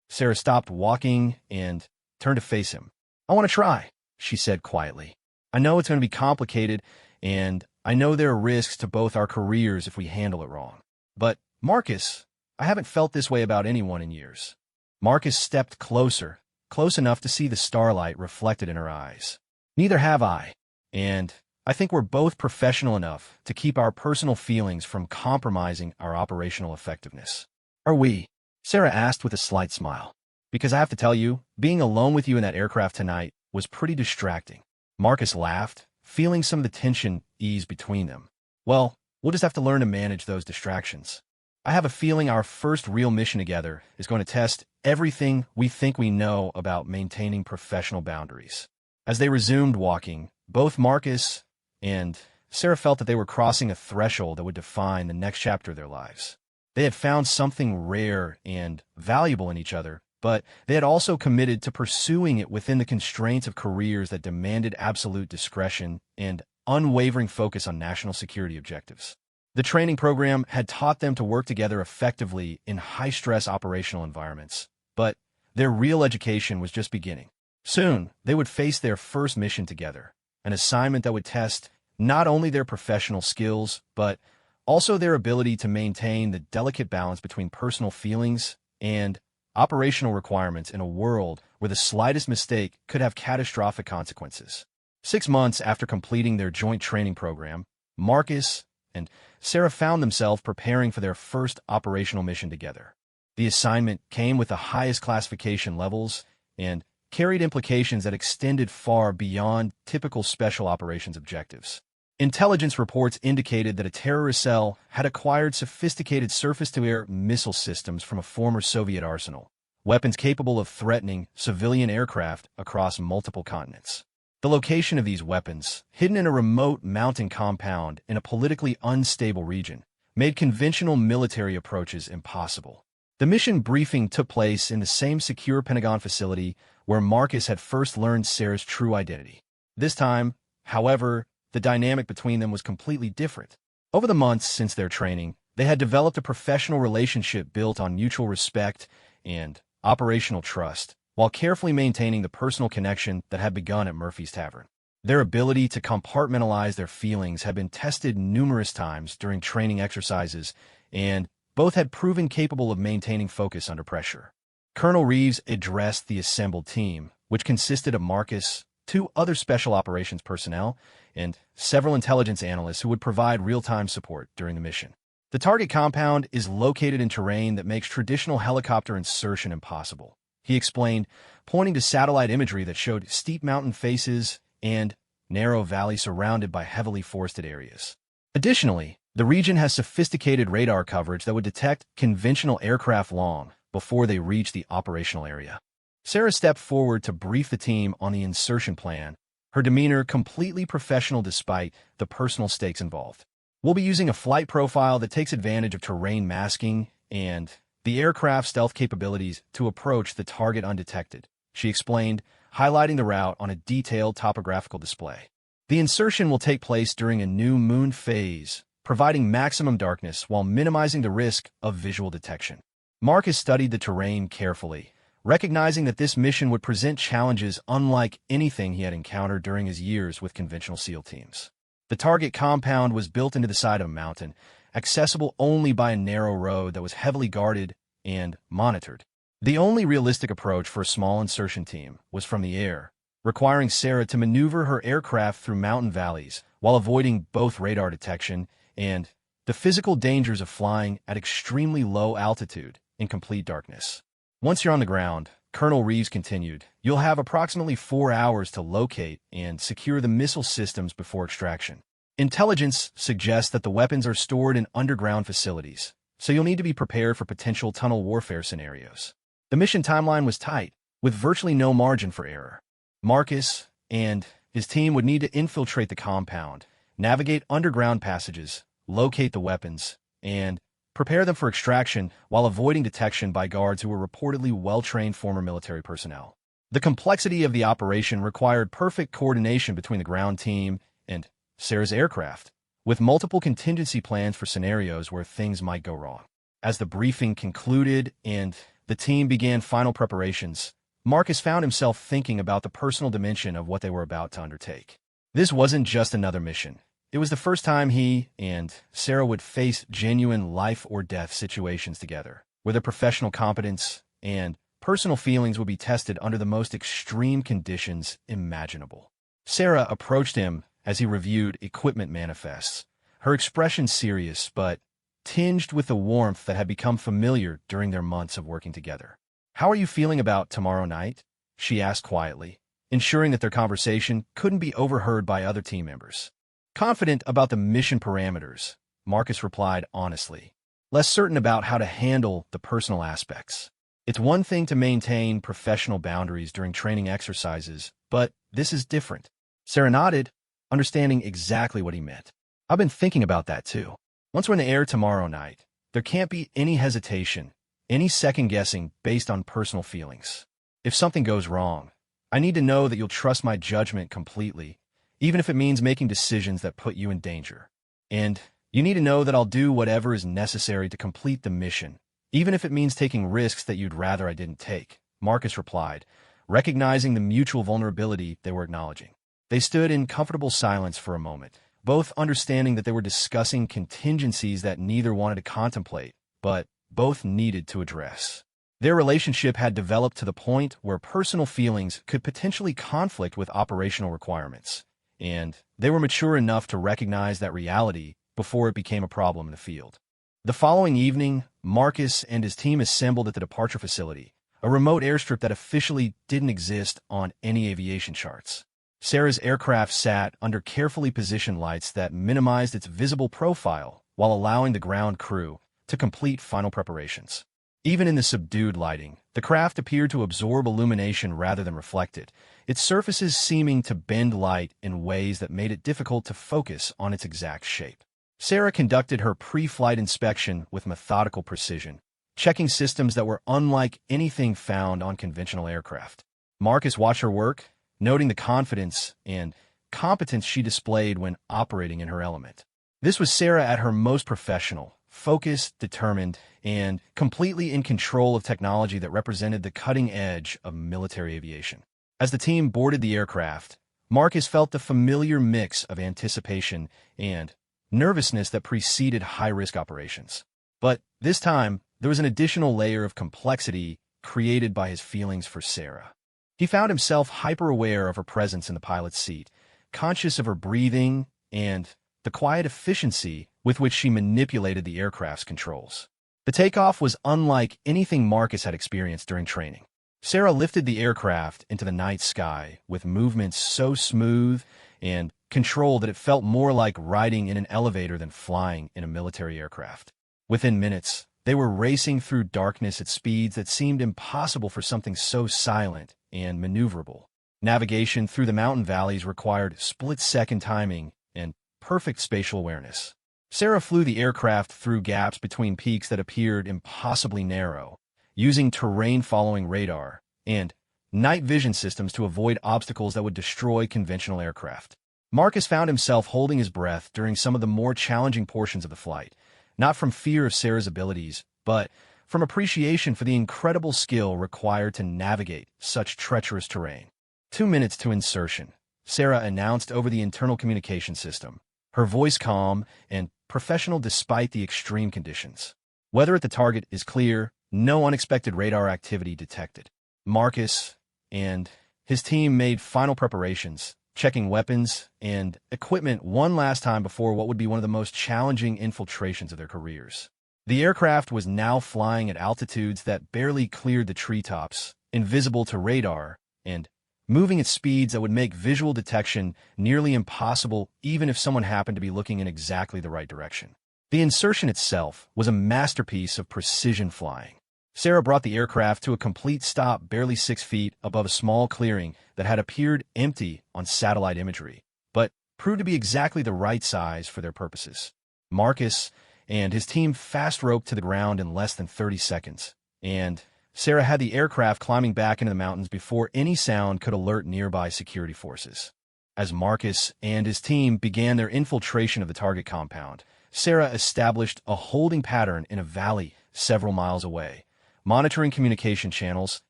Sarah stopped walking and turned to face him. "I want to try," she said quietly. "I know it's going to be complicated, and I know there are risks to both our careers if we handle it wrong. But, Marcus, I haven't felt this way about anyone in years." Marcus stepped closer, close enough to see the starlight reflected in her eyes. "Neither have I, and I think we're both professional enough to keep our personal feelings from compromising our operational effectiveness." "Are we?" Sarah asked with a slight smile. "Because I have to tell you, being alone with you in that aircraft tonight was pretty distracting." Marcus laughed, feeling some of the tension ease between them. "Well, we'll just have to learn to manage those distractions. I have a feeling our first real mission together is going to test everything we think we know about maintaining professional boundaries." As they resumed walking, both Marcus and Sarah felt that they were crossing a threshold that would define the next chapter of their lives. They had found something rare and valuable in each other, but they had also committed to pursuing it within the constraints of careers that demanded absolute discretion and unwavering focus on national security objectives. The training program had taught them to work together effectively in high-stress operational environments, but their real education was just beginning. Soon, they would face their first mission together, an assignment that would test not only their professional skills, but also their ability to maintain the delicate balance between personal feelings and operational requirements in a world where the slightest mistake could have catastrophic consequences. 6 months after completing their joint training program, Marcus and Sarah found themselves preparing for their first operational mission together. The assignment came with the highest classification levels and carried implications that extended far beyond typical special operations objectives. Intelligence reports indicated that a terrorist cell had acquired sophisticated surface-to-air missile systems from a former Soviet arsenal, weapons capable of threatening civilian aircraft across multiple continents. The location of these weapons, hidden in a remote mountain compound in a politically unstable region, made conventional military approaches impossible. The mission briefing took place in the same secure Pentagon facility where Marcus had first learned Sarah's true identity. This time, however, the dynamic between them was completely different. Over the months since their training, they had developed a professional relationship built on mutual respect and operational trust, while carefully maintaining the personal connection that had begun at Murphy's Tavern. Their ability to compartmentalize their feelings had been tested numerous times during training exercises, and Both had proven capable of maintaining focus under pressure. Colonel Reeves addressed the assembled team, which consisted of Marcus, 2 other special operations personnel, and several intelligence analysts who would provide real-time support during the mission. The target compound is located in terrain that makes traditional helicopter insertion impossible, he explained, pointing to satellite imagery that showed steep mountain faces and narrow valleys surrounded by heavily forested areas. Additionally, the region has sophisticated radar coverage that would detect conventional aircraft long before they reach the operational area. Sarah stepped forward to brief the team on the insertion plan, her demeanor completely professional despite the personal stakes involved. We'll be using a flight profile that takes advantage of terrain masking and the aircraft's stealth capabilities to approach the target undetected, she explained, highlighting the route on a detailed topographical display. The insertion will take place during a new moon phase, providing maximum darkness while minimizing the risk of visual detection. Marcus studied the terrain carefully, recognizing that this mission would present challenges unlike anything he had encountered during his years with conventional SEAL teams. The target compound was built into the side of a mountain, accessible only by a narrow road that was heavily guarded and monitored. The only realistic approach for a small insertion team was from the air, requiring Sarah to maneuver her aircraft through mountain valleys while avoiding both radar detection and the physical dangers of flying at extremely low altitude in complete darkness. Once you're on the ground, Colonel Reeves continued, you'll have approximately 4 hours to locate and secure the missile systems before extraction. Intelligence suggests that the weapons are stored in underground facilities, so you'll need to be prepared for potential tunnel warfare scenarios. The mission timeline was tight, with virtually no margin for error. Marcus and his team would need to infiltrate the compound, navigate underground passages, locate the weapons, and prepare them for extraction while avoiding detection by guards who were reportedly well-trained former military personnel. The complexity of the operation required perfect coordination between the ground team and Sarah's aircraft, with multiple contingency plans for scenarios where things might go wrong. As the briefing concluded and the team began final preparations, Marcus found himself thinking about the personal dimension of what they were about to undertake. This wasn't just another mission. It was the first time he and Sarah would face genuine life-or-death situations together, where their professional competence and personal feelings would be tested under the most extreme conditions imaginable. Sarah approached him as he reviewed equipment manifests, her expression serious but tinged with the warmth that had become familiar during their months of working together. "How are you feeling about tomorrow night?" she asked quietly, ensuring that their conversation couldn't be overheard by other team members. "Confident about the mission parameters," Marcus replied honestly, less certain about how to handle the personal aspects. It's one thing to maintain professional boundaries during training exercises, but this is different. Sarah nodded, understanding exactly what he meant. "I've been thinking about that too. Once we're in the air tomorrow night, there can't be any hesitation, any second-guessing based on personal feelings. If something goes wrong, I need to know that you'll trust my judgment completely, even if it means making decisions that put you in danger. And you need to know that I'll do whatever is necessary to complete the mission, even if it means taking risks that you'd rather I didn't take," Marcus replied, recognizing the mutual vulnerability they were acknowledging. They stood in comfortable silence for a moment, both understanding that they were discussing contingencies that neither wanted to contemplate, but both needed to address. Their relationship had developed to the point where personal feelings could potentially conflict with operational requirements, and they were mature enough to recognize that reality before it became a problem in the field. The following evening, Marcus and his team assembled at the departure facility, a remote airstrip that officially didn't exist on any aviation charts. Sarah's aircraft sat under carefully positioned lights that minimized its visible profile while allowing the ground crew to complete final preparations. Even in the subdued lighting, the craft appeared to absorb illumination rather than reflect it, its surfaces seeming to bend light in ways that made it difficult to focus on its exact shape. Sarah conducted her pre-flight inspection with methodical precision, checking systems that were unlike anything found on conventional aircraft. Marcus watched her work, noting the confidence and competence she displayed when operating in her element. This was Sarah at her most professional, focused, determined, and completely in control of technology that represented the cutting edge of military aviation. As the team boarded the aircraft, Marcus felt the familiar mix of anticipation and nervousness that preceded high-risk operations. But this time, there was an additional layer of complexity created by his feelings for Sarah. He found himself hyper-aware of her presence in the pilot's seat, conscious of her breathing and the quiet efficiency with which she manipulated the aircraft's controls. The takeoff was unlike anything Marcus had experienced during training. Sarah lifted the aircraft into the night sky with movements so smooth and controlled that it felt more like riding in an elevator than flying in a military aircraft. Within minutes, they were racing through darkness at speeds that seemed impossible for something so silent and maneuverable. Navigation through the mountain valleys required split-second timing and perfect spatial awareness. Sarah flew the aircraft through gaps between peaks that appeared impossibly narrow, using terrain-following radar and night vision systems to avoid obstacles that would destroy conventional aircraft. Marcus found himself holding his breath during some of the more challenging portions of the flight, not from fear of Sarah's abilities, but from appreciation for the incredible skill required to navigate such treacherous terrain. 2 minutes to insertion, Sarah announced over the internal communication system, her voice calm and professional despite the extreme conditions. Weather at the target is clear, no unexpected radar activity detected. Marcus and his team made final preparations, checking weapons and equipment one last time before what would be one of the most challenging infiltrations of their careers. The aircraft was now flying at altitudes that barely cleared the treetops, invisible to radar, and moving at speeds that would make visual detection nearly impossible even if someone happened to be looking in exactly the right direction. The insertion itself was a masterpiece of precision flying. Sarah brought the aircraft to a complete stop barely 6 feet above a small clearing that had appeared empty on satellite imagery, but proved to be exactly the right size for their purposes. Marcus and his team fast-roped to the ground in less than 30 seconds, and Sarah had the aircraft climbing back into the mountains before any sound could alert nearby security forces. As Marcus and his team began their infiltration of the target compound, Sarah established a holding pattern in a valley several miles away, monitoring communication channels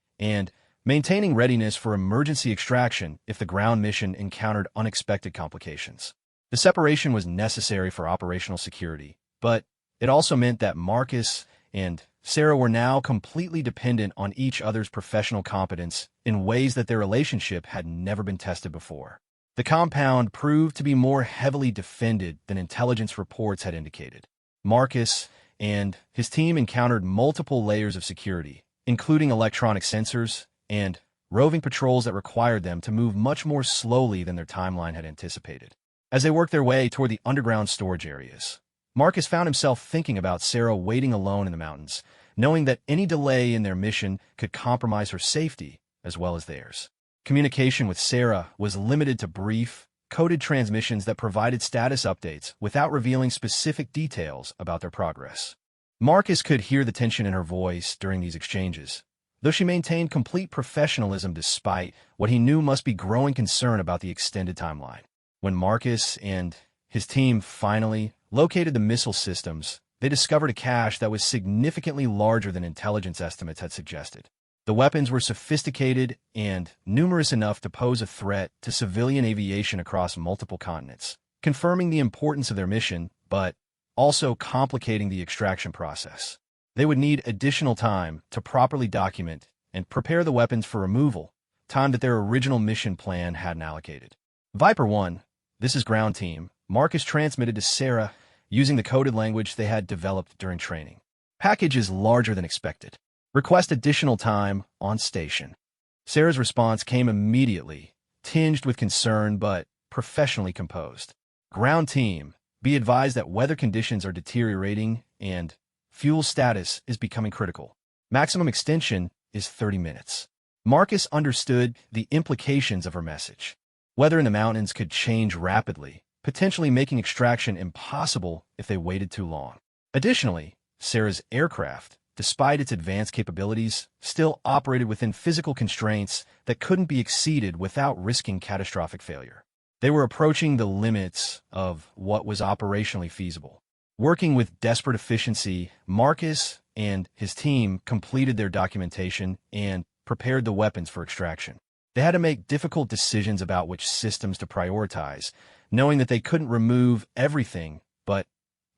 and maintaining readiness for emergency extraction if the ground mission encountered unexpected complications. The separation was necessary for operational security, but it also meant that Marcus and Sarah were now completely dependent on each other's professional competence in ways that their relationship had never been tested before. The compound proved to be more heavily defended than intelligence reports had indicated. Marcus and his team encountered multiple layers of security, including electronic sensors and roving patrols that required them to move much more slowly than their timeline had anticipated. As they worked their way toward the underground storage areas, Marcus found himself thinking about Sarah waiting alone in the mountains, knowing that any delay in their mission could compromise her safety as well as theirs. Communication with Sarah was limited to brief, coded transmissions that provided status updates without revealing specific details about their progress. Marcus could hear the tension in her voice during these exchanges, though she maintained complete professionalism despite what he knew must be growing concern about the extended timeline. When Marcus and his team finally located the missile systems, they discovered a cache that was significantly larger than intelligence estimates had suggested. The weapons were sophisticated and numerous enough to pose a threat to civilian aviation across multiple continents, confirming the importance of their mission, but also complicating the extraction process. They would need additional time to properly document and prepare the weapons for removal, time that their original mission plan hadn't allocated. Viper 1, this is ground team, Marcus transmitted to Sarah using the coded language they had developed during training. Package is larger than expected. Request additional time on station. Sarah's response came immediately, tinged with concern but professionally composed. Ground team, be advised that weather conditions are deteriorating and fuel status is becoming critical. Maximum extension is 30 minutes. Marcus understood the implications of her message. Weather in the mountains could change rapidly, potentially making extraction impossible if they waited too long. Additionally, Sarah's aircraft, despite its advanced capabilities, still operated within physical constraints that couldn't be exceeded without risking catastrophic failure. They were approaching the limits of what was operationally feasible. Working with desperate efficiency, Marcus and his team completed their documentation and prepared the weapons for extraction. They had to make difficult decisions about which systems to prioritize, knowing that they couldn't remove everything, but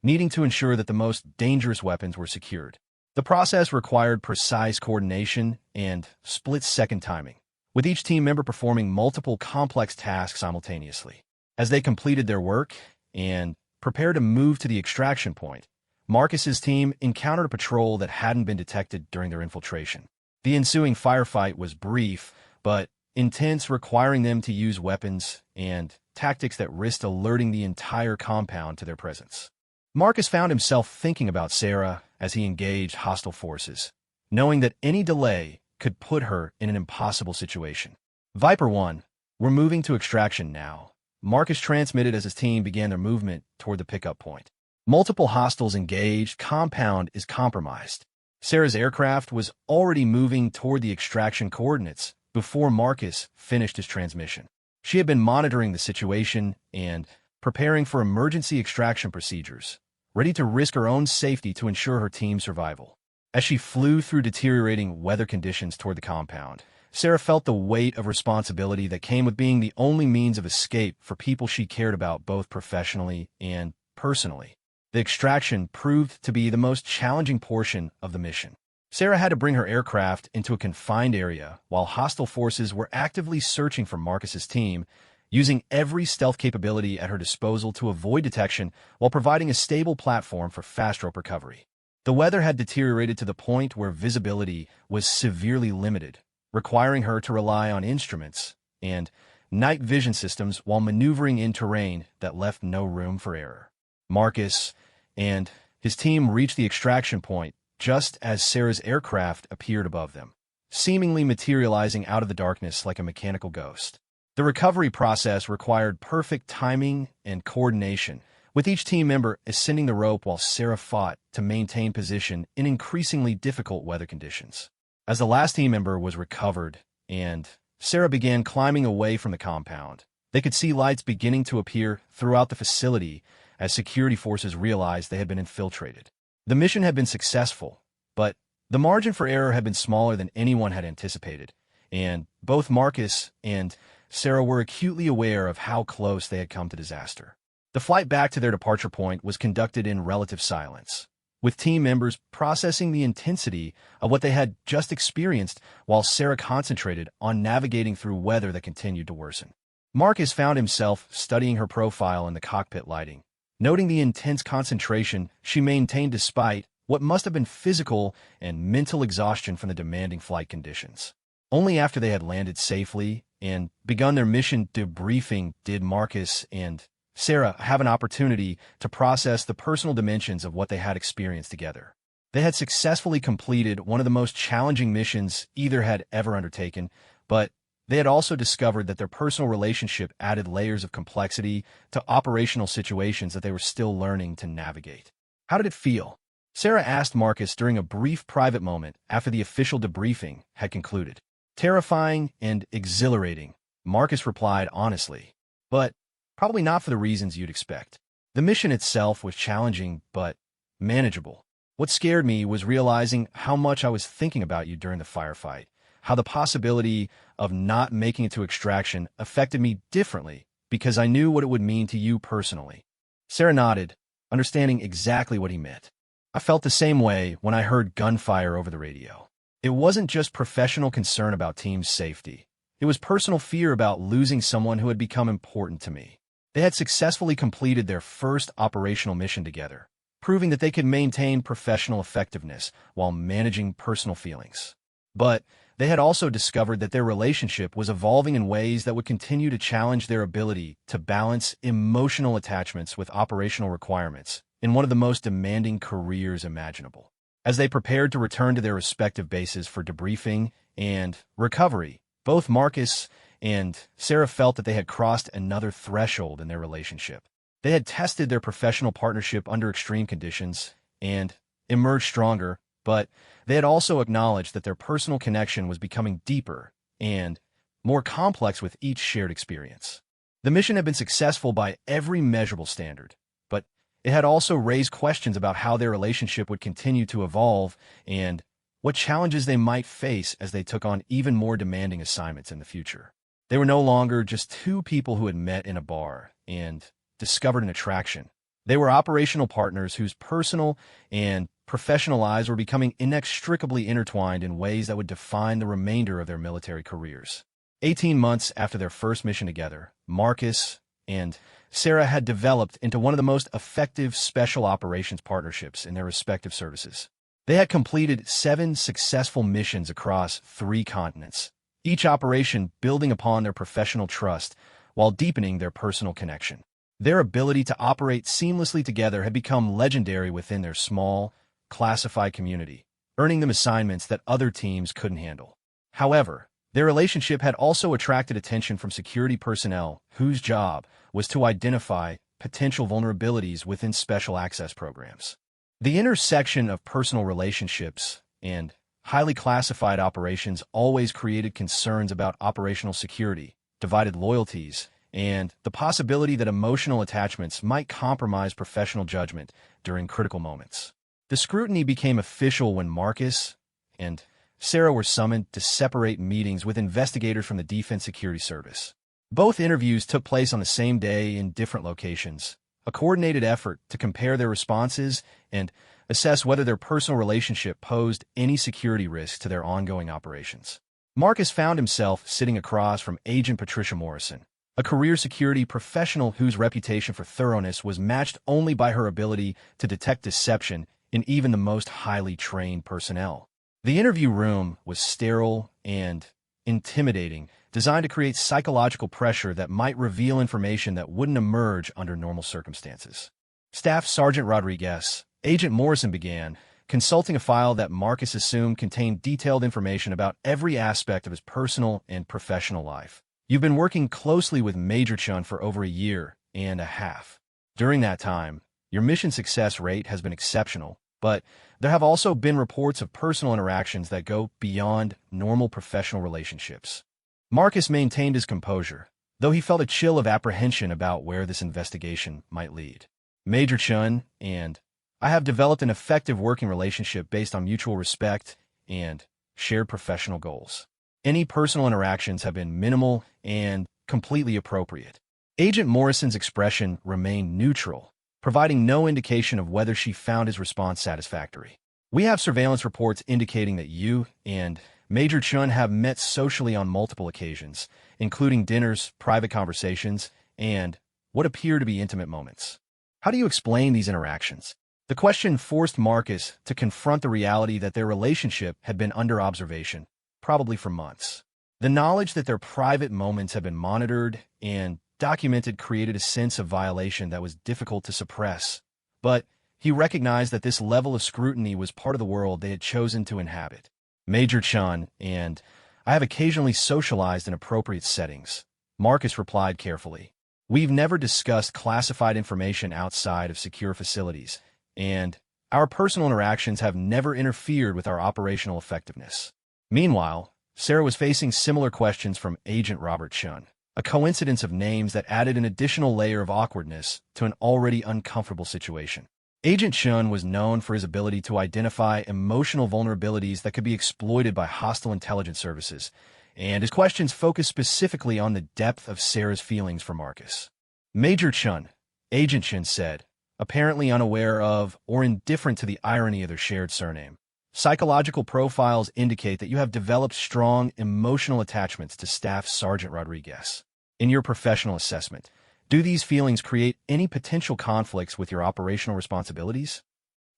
needing to ensure that the most dangerous weapons were secured. The process required precise coordination and split-second timing, with each team member performing multiple complex tasks simultaneously. As they completed their work and prepared to move to the extraction point, Marcus's team encountered a patrol that hadn't been detected during their infiltration. The ensuing firefight was brief, but intense, requiring them to use weapons and tactics that risked alerting the entire compound to their presence. Marcus found himself thinking about Sarah as he engaged hostile forces, knowing that any delay could put her in an impossible situation. Viper 1, we're moving to extraction now, Marcus transmitted as his team began their movement toward the pickup point. Multiple hostiles engaged, compound is compromised. Sarah's aircraft was already moving toward the extraction coordinates before Marcus finished his transmission. She had been monitoring the situation and preparing for emergency extraction procedures, ready to risk her own safety to ensure her team's survival. As she flew through deteriorating weather conditions toward the compound, Sarah felt the weight of responsibility that came with being the only means of escape for people she cared about both professionally and personally. The extraction proved to be the most challenging portion of the mission. Sarah had to bring her aircraft into a confined area while hostile forces were actively searching for Marcus's team, using every stealth capability at her disposal to avoid detection while providing a stable platform for fast rope recovery. The weather had deteriorated to the point where visibility was severely limited, requiring her to rely on instruments and night vision systems while maneuvering in terrain that left no room for error. Marcus and his team reached the extraction point just as Sarah's aircraft appeared above them, seemingly materializing out of the darkness like a mechanical ghost. The recovery process required perfect timing and coordination, with each team member ascending the rope while Sarah fought to maintain position in increasingly difficult weather conditions. As the last team member was recovered and Sarah began climbing away from the compound, they could see lights beginning to appear throughout the facility as security forces realized they had been infiltrated. The mission had been successful, but the margin for error had been smaller than anyone had anticipated, and both Marcus and Sarah were acutely aware of how close they had come to disaster. The flight back to their departure point was conducted in relative silence, with team members processing the intensity of what they had just experienced while Sarah concentrated on navigating through weather that continued to worsen. Marcus found himself studying her profile in the cockpit lighting, noting the intense concentration she maintained despite what must have been physical and mental exhaustion from the demanding flight conditions. Only after they had landed safely and begun their mission debriefing did Marcus and Sarah have an opportunity to process the personal dimensions of what they had experienced together. They had successfully completed one of the most challenging missions either had ever undertaken, but they had also discovered that their personal relationship added layers of complexity to operational situations that they were still learning to navigate. How did it feel? Sarah asked Marcus during a brief private moment after the official debriefing had concluded. Terrifying and exhilarating, Marcus replied honestly, but probably not for the reasons you'd expect. The mission itself was challenging, but manageable. What scared me was realizing how much I was thinking about you during the firefight, how the possibility of not making it to extraction affected me differently because I knew what it would mean to you personally. Sarah nodded, understanding exactly what he meant. I felt the same way when I heard gunfire over the radio. It wasn't just professional concern about team safety. It was personal fear about losing someone who had become important to me. They had successfully completed their first operational mission together, proving that they could maintain professional effectiveness while managing personal feelings. But they had also discovered that their relationship was evolving in ways that would continue to challenge their ability to balance emotional attachments with operational requirements in one of the most demanding careers imaginable. As they prepared to return to their respective bases for debriefing and recovery, both Marcus and Sarah felt that they had crossed another threshold in their relationship. They had tested their professional partnership under extreme conditions and emerged stronger, but they had also acknowledged that their personal connection was becoming deeper and more complex with each shared experience. The mission had been successful by every measurable standard, but it had also raised questions about how their relationship would continue to evolve and what challenges they might face as they took on even more demanding assignments in the future. They were no longer just two people who had met in a bar and discovered an attraction. They were operational partners whose personal and professional lives were becoming inextricably intertwined in ways that would define the remainder of their military careers. 18 months after their first mission together, Marcus and Sarah had developed into one of the most effective special operations partnerships in their respective services. They had completed 7 successful missions across 3 continents, each operation building upon their professional trust while deepening their personal connection. Their ability to operate seamlessly together had become legendary within their small, classified community, earning them assignments that other teams couldn't handle. However, their relationship had also attracted attention from security personnel whose job was to identify potential vulnerabilities within special access programs. The intersection of personal relationships and highly classified operations always created concerns about operational security, divided loyalties, and the possibility that emotional attachments might compromise professional judgment during critical moments. The scrutiny became official when Marcus and Sarah were summoned to separate meetings with investigators from the Defense Security Service. Both interviews took place on the same day in different locations, a coordinated effort to compare their responses and assess whether their personal relationship posed any security risk to their ongoing operations. Marcus found himself sitting across from Agent Patricia Morrison, a career security professional whose reputation for thoroughness was matched only by her ability to detect deception in even the most highly trained personnel. The interview room was sterile and intimidating, designed to create psychological pressure that might reveal information that wouldn't emerge under normal circumstances. Staff Sergeant Rodriguez, Agent Morrison began, consulting a file that Marcus assumed contained detailed information about every aspect of his personal and professional life. You've been working closely with Major Chun for over a year and a half. During that time, your mission success rate has been exceptional, but there have also been reports of personal interactions that go beyond normal professional relationships. Marcus maintained his composure, though he felt a chill of apprehension about where this investigation might lead. Major Chun and I have developed an effective working relationship based on mutual respect and shared professional goals. Any personal interactions have been minimal and completely appropriate. Agent Morrison's expression remained neutral, providing no indication of whether she found his response satisfactory. We have surveillance reports indicating that you and Major Chun have met socially on multiple occasions, including dinners, private conversations, and what appear to be intimate moments. How do you explain these interactions? The question forced Marcus to confront the reality that their relationship had been under observation, probably for months. The knowledge that their private moments had been monitored and documented created a sense of violation that was difficult to suppress, but he recognized that this level of scrutiny was part of the world they had chosen to inhabit. Major Chun and I have occasionally socialized in appropriate settings, Marcus replied carefully. We've never discussed classified information outside of secure facilities, and our personal interactions have never interfered with our operational effectiveness. Meanwhile, Sarah was facing similar questions from Agent Robert Chun, a coincidence of names that added an additional layer of awkwardness to an already uncomfortable situation. Agent Chun was known for his ability to identify emotional vulnerabilities that could be exploited by hostile intelligence services, and his questions focused specifically on the depth of Sarah's feelings for Marcus. Major Chun, Agent Chun said, apparently unaware of or indifferent to the irony of their shared surname. Psychological profiles indicate that you have developed strong emotional attachments to Staff Sergeant Rodriguez. In your professional assessment, do these feelings create any potential conflicts with your operational responsibilities?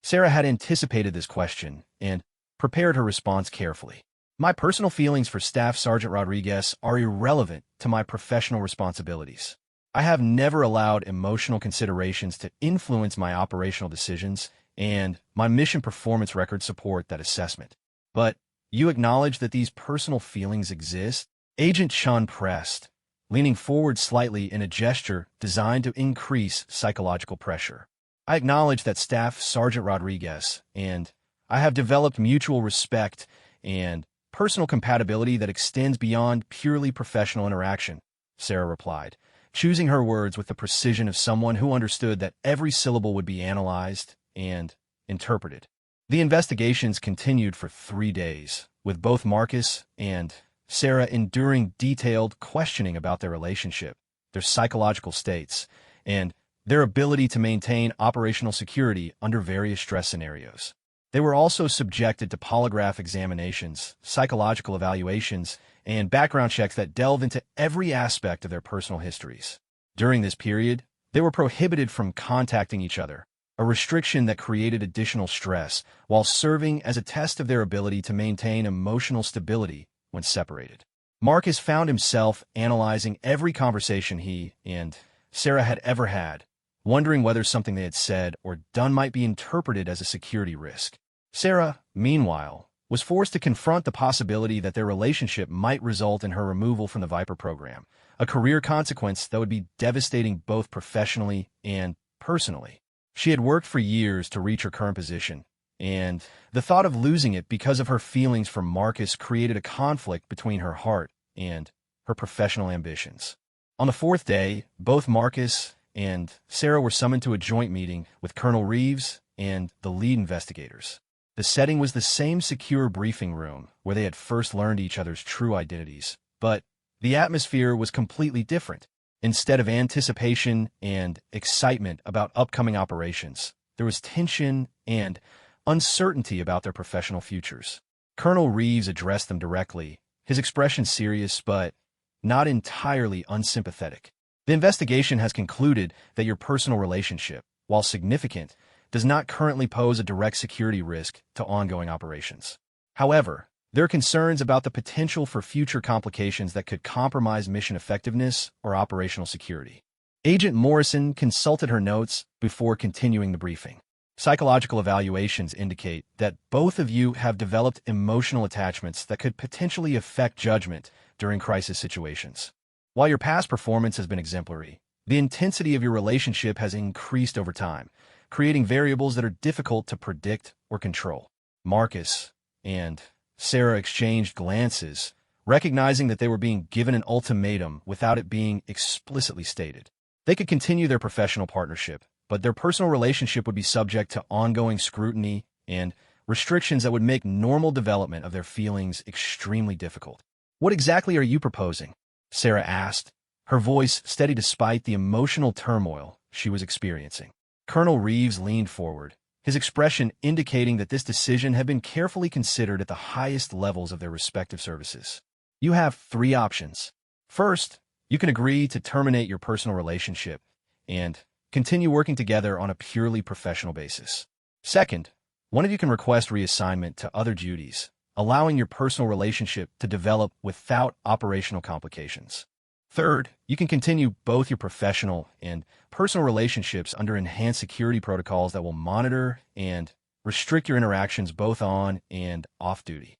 Sarah had anticipated this question and prepared her response carefully. My personal feelings for Staff Sergeant Rodriguez are irrelevant to my professional responsibilities. I have never allowed emotional considerations to influence my operational decisions, and my mission performance records support that assessment. But you acknowledge that these personal feelings exist? Agent Chun pressed, leaning forward slightly in a gesture designed to increase psychological pressure. I acknowledge that Staff Sergeant Rodriguez and I have developed mutual respect and personal compatibility that extends beyond purely professional interaction, Sarah replied, choosing her words with the precision of someone who understood that every syllable would be analyzed and interpreted. The investigations continued for 3 days, with both Marcus and Sarah enduring detailed questioning about their relationship, their psychological states, and their ability to maintain operational security under various stress scenarios. They were also subjected to polygraph examinations, psychological evaluations, and background checks that delve into every aspect of their personal histories. During this period, they were prohibited from contacting each other, a restriction that created additional stress while serving as a test of their ability to maintain emotional stability when separated. Marcus found himself analyzing every conversation he and Sarah had ever had, wondering whether something they had said or done might be interpreted as a security risk. Sarah, meanwhile, was forced to confront the possibility that their relationship might result in her removal from the Viper program, a career consequence that would be devastating both professionally and personally. She had worked for years to reach her current position, and the thought of losing it because of her feelings for Marcus created a conflict between her heart and her professional ambitions. On the fourth day, both Marcus and Sarah were summoned to a joint meeting with Colonel Reeves and the lead investigators. The setting was the same secure briefing room where they had first learned each other's true identities, but the atmosphere was completely different. Instead of anticipation and excitement about upcoming operations, there was tension and uncertainty about their professional futures. Colonel Reeves addressed them directly, his expression serious but not entirely unsympathetic. The investigation has concluded that your personal relationship, while significant, does not currently pose a direct security risk to ongoing operations. However, there are concerns about the potential for future complications that could compromise mission effectiveness or operational security. Agent Morrison consulted her notes before continuing the briefing. Psychological evaluations indicate that both of you have developed emotional attachments that could potentially affect judgment during crisis situations. While your past performance has been exemplary, the intensity of your relationship has increased over time, creating variables that are difficult to predict or control. Marcus and Sarah exchanged glances, recognizing that they were being given an ultimatum without it being explicitly stated. They could continue their professional partnership, but their personal relationship would be subject to ongoing scrutiny and restrictions that would make normal development of their feelings extremely difficult. "What exactly are you proposing?" Sarah asked, her voice steady despite the emotional turmoil she was experiencing. Colonel Reeves leaned forward, his expression indicating that this decision had been carefully considered at the highest levels of their respective services. "You have three options. First, you can agree to terminate your personal relationship and continue working together on a purely professional basis. Second, one of you can request reassignment to other duties, allowing your personal relationship to develop without operational complications. Third, you can continue both your professional and personal relationships under enhanced security protocols that will monitor and restrict your interactions both on and off duty."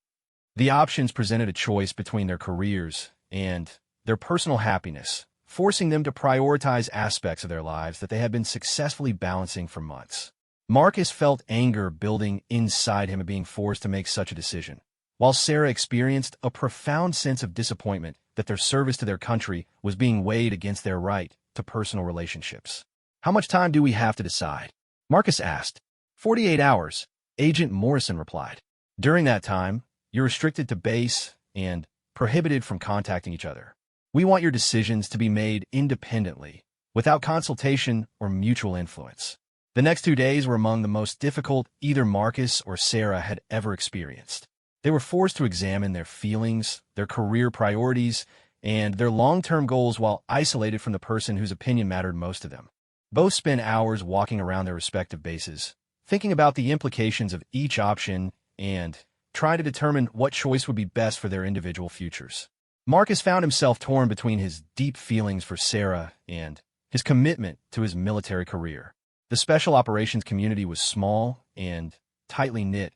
The options presented a choice between their careers and their personal happiness, forcing them to prioritize aspects of their lives that they had been successfully balancing for months. Marcus felt anger building inside him at being forced to make such a decision, while Sarah experienced a profound sense of disappointment that their service to their country was being weighed against their right to personal relationships. "How much time do we have to decide?" Marcus asked. 48 hours, Agent Morrison replied. "During that time, you're restricted to base and prohibited from contacting each other. We want your decisions to be made independently, without consultation or mutual influence." The next 2 days were among the most difficult either Marcus or Sarah had ever experienced. They were forced to examine their feelings, their career priorities, and their long-term goals while isolated from the person whose opinion mattered most to them. Both spent hours walking around their respective bases, thinking about the implications of each option and trying to determine what choice would be best for their individual futures. Marcus found himself torn between his deep feelings for Sarah and his commitment to his military career. The special operations community was small and tightly knit,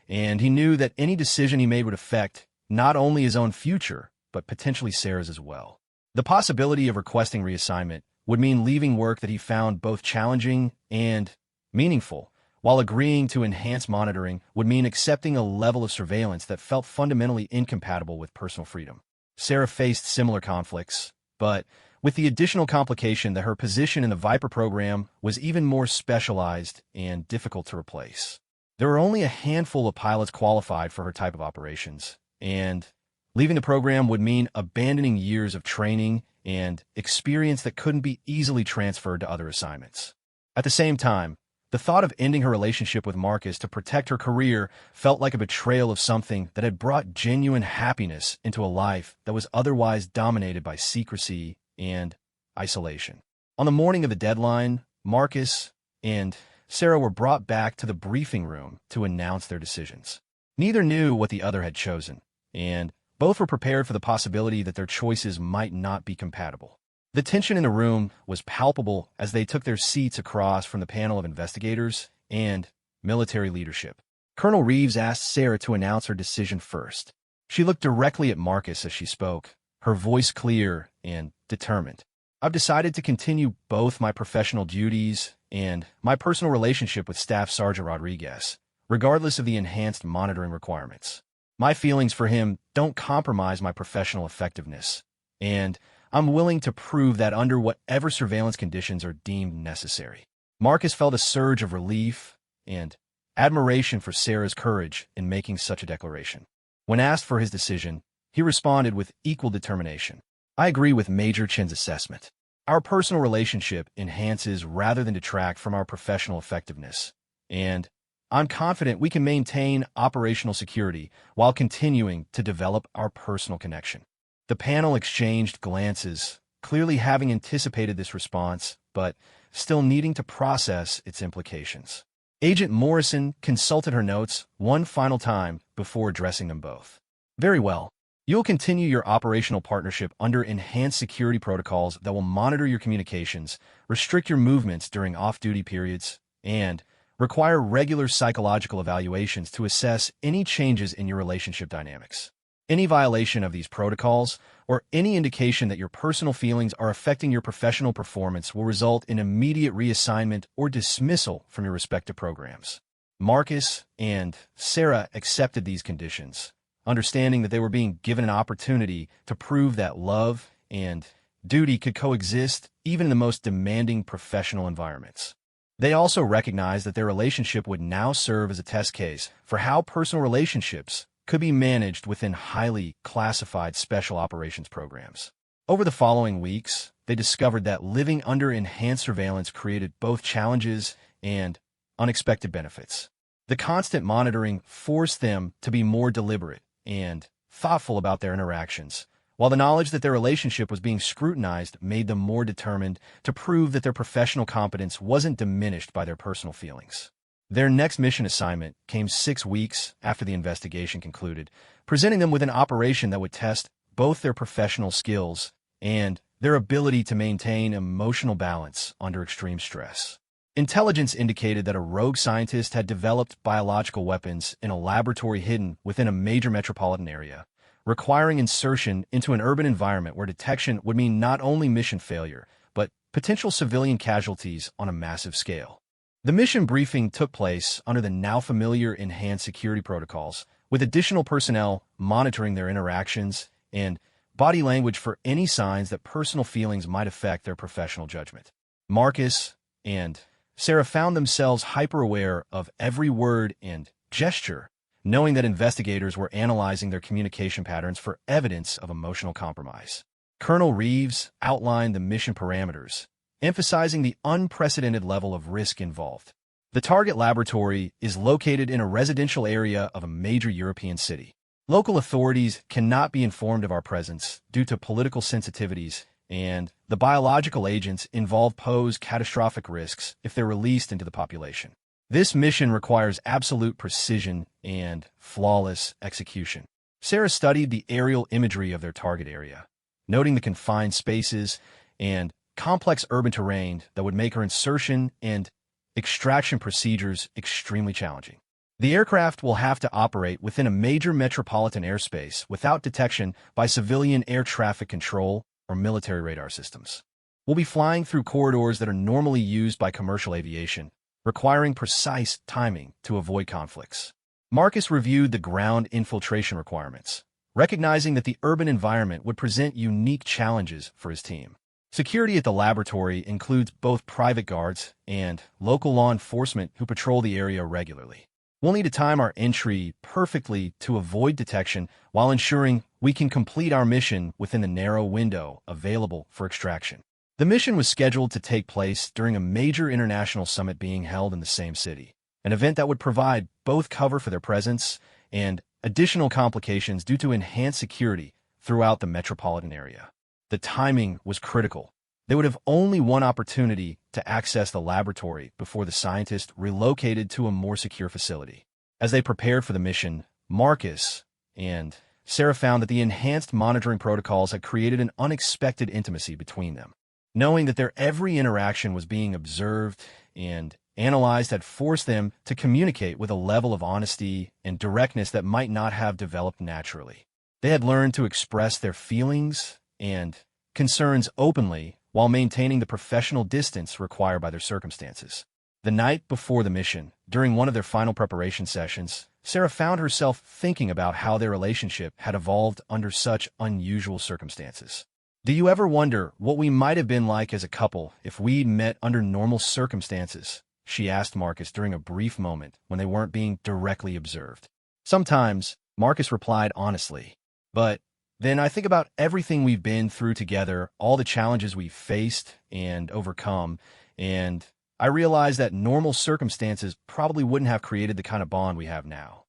and he knew that any decision he made would affect not only his own future, but potentially Sarah's as well. The possibility of requesting reassignment would mean leaving work that he found both challenging and meaningful, while agreeing to enhanced monitoring would mean accepting a level of surveillance that felt fundamentally incompatible with personal freedom. Sarah faced similar conflicts, but with the additional complication that her position in the Viper program was even more specialized and difficult to replace. There were only a handful of pilots qualified for her type of operations, and leaving the program would mean abandoning years of training and experience that couldn't be easily transferred to other assignments. At the same time, the thought of ending her relationship with Marcus to protect her career felt like a betrayal of something that had brought genuine happiness into a life that was otherwise dominated by secrecy and isolation. On the morning of the deadline, Marcus and Sarah were brought back to the briefing room to announce their decisions. Neither knew what the other had chosen, and both were prepared for the possibility that their choices might not be compatible. The tension in the room was palpable as they took their seats across from the panel of investigators and military leadership. Colonel Reeves asked Sarah to announce her decision first. She looked directly at Marcus as she spoke, her voice clear and determined. "I've decided to continue both my professional duties and my personal relationship with Staff Sergeant Rodriguez, regardless of the enhanced monitoring requirements. My feelings for him don't compromise my professional effectiveness, and I'm willing to prove that under whatever surveillance conditions are deemed necessary." Marcus felt a surge of relief and admiration for Sarah's courage in making such a declaration. When asked for his decision, he responded with equal determination. "I agree with Major Chen's assessment. Our personal relationship enhances rather than detract from our professional effectiveness, and I'm confident we can maintain operational security while continuing to develop our personal connection." The panel exchanged glances, clearly having anticipated this response, but still needing to process its implications. Agent Morrison consulted her notes one final time before addressing them both. "Very well. You'll continue your operational partnership under enhanced security protocols that will monitor your communications, restrict your movements during off-duty periods, and require regular psychological evaluations to assess any changes in your relationship dynamics. Any violation of these protocols or any indication that your personal feelings are affecting your professional performance will result in immediate reassignment or dismissal from your respective programs." Marcus and Sarah accepted these conditions, understanding that they were being given an opportunity to prove that love and duty could coexist even in the most demanding professional environments. They also recognized that their relationship would now serve as a test case for how personal relationships could be managed within highly classified special operations programs. Over the following weeks, they discovered that living under enhanced surveillance created both challenges and unexpected benefits. The constant monitoring forced them to be more deliberate and thoughtful about their interactions, while the knowledge that their relationship was being scrutinized made them more determined to prove that their professional competence wasn't diminished by their personal feelings. Their next mission assignment came 6 weeks after the investigation concluded, presenting them with an operation that would test both their professional skills and their ability to maintain emotional balance under extreme stress. Intelligence indicated that a rogue scientist had developed biological weapons in a laboratory hidden within a major metropolitan area, requiring insertion into an urban environment where detection would mean not only mission failure, but potential civilian casualties on a massive scale. The mission briefing took place under the now familiar enhanced security protocols, with additional personnel monitoring their interactions and body language for any signs that personal feelings might affect their professional judgment. Marcus and Sarah found themselves hyper-aware of every word and gesture, knowing that investigators were analyzing their communication patterns for evidence of emotional compromise. Colonel Reeves outlined the mission parameters, emphasizing the unprecedented level of risk involved. The target laboratory is located in a residential area of a major European city. Local authorities cannot be informed of our presence due to political sensitivities, and the biological agents involved pose catastrophic risks if they're released into the population. This mission requires absolute precision and flawless execution. Sarah studied the aerial imagery of their target area, noting the confined spaces and complex urban terrain that would make her insertion and extraction procedures extremely challenging. The aircraft will have to operate within a major metropolitan airspace without detection by civilian air traffic control or military radar systems. We'll be flying through corridors that are normally used by commercial aviation, requiring precise timing to avoid conflicts. Marcus reviewed the ground infiltration requirements, recognizing that the urban environment would present unique challenges for his team. Security at the laboratory includes both private guards and local law enforcement who patrol the area regularly. We'll need to time our entry perfectly to avoid detection while ensuring we can complete our mission within the narrow window available for extraction. The mission was scheduled to take place during a major international summit being held in the same city, an event that would provide both cover for their presence and additional complications due to enhanced security throughout the metropolitan area. The timing was critical. They would have only one opportunity to access the laboratory before the scientists relocated to a more secure facility. As they prepared for the mission, Marcus and Sarah found that the enhanced monitoring protocols had created an unexpected intimacy between them. Knowing that their every interaction was being observed and analyzed had forced them to communicate with a level of honesty and directness that might not have developed naturally. They had learned to express their feelings and concerns openly while maintaining the professional distance required by their circumstances. The night before the mission, during one of their final preparation sessions, Sarah found herself thinking about how their relationship had evolved under such unusual circumstances. Do you ever wonder what we might have been like as a couple if we'd met under normal circumstances? She asked Marcus during a brief moment when they weren't being directly observed. Sometimes, Marcus replied honestly, but then I think about everything we've been through together, all the challenges we've faced and overcome, and I realize that normal circumstances probably wouldn't have created the kind of bond we have now.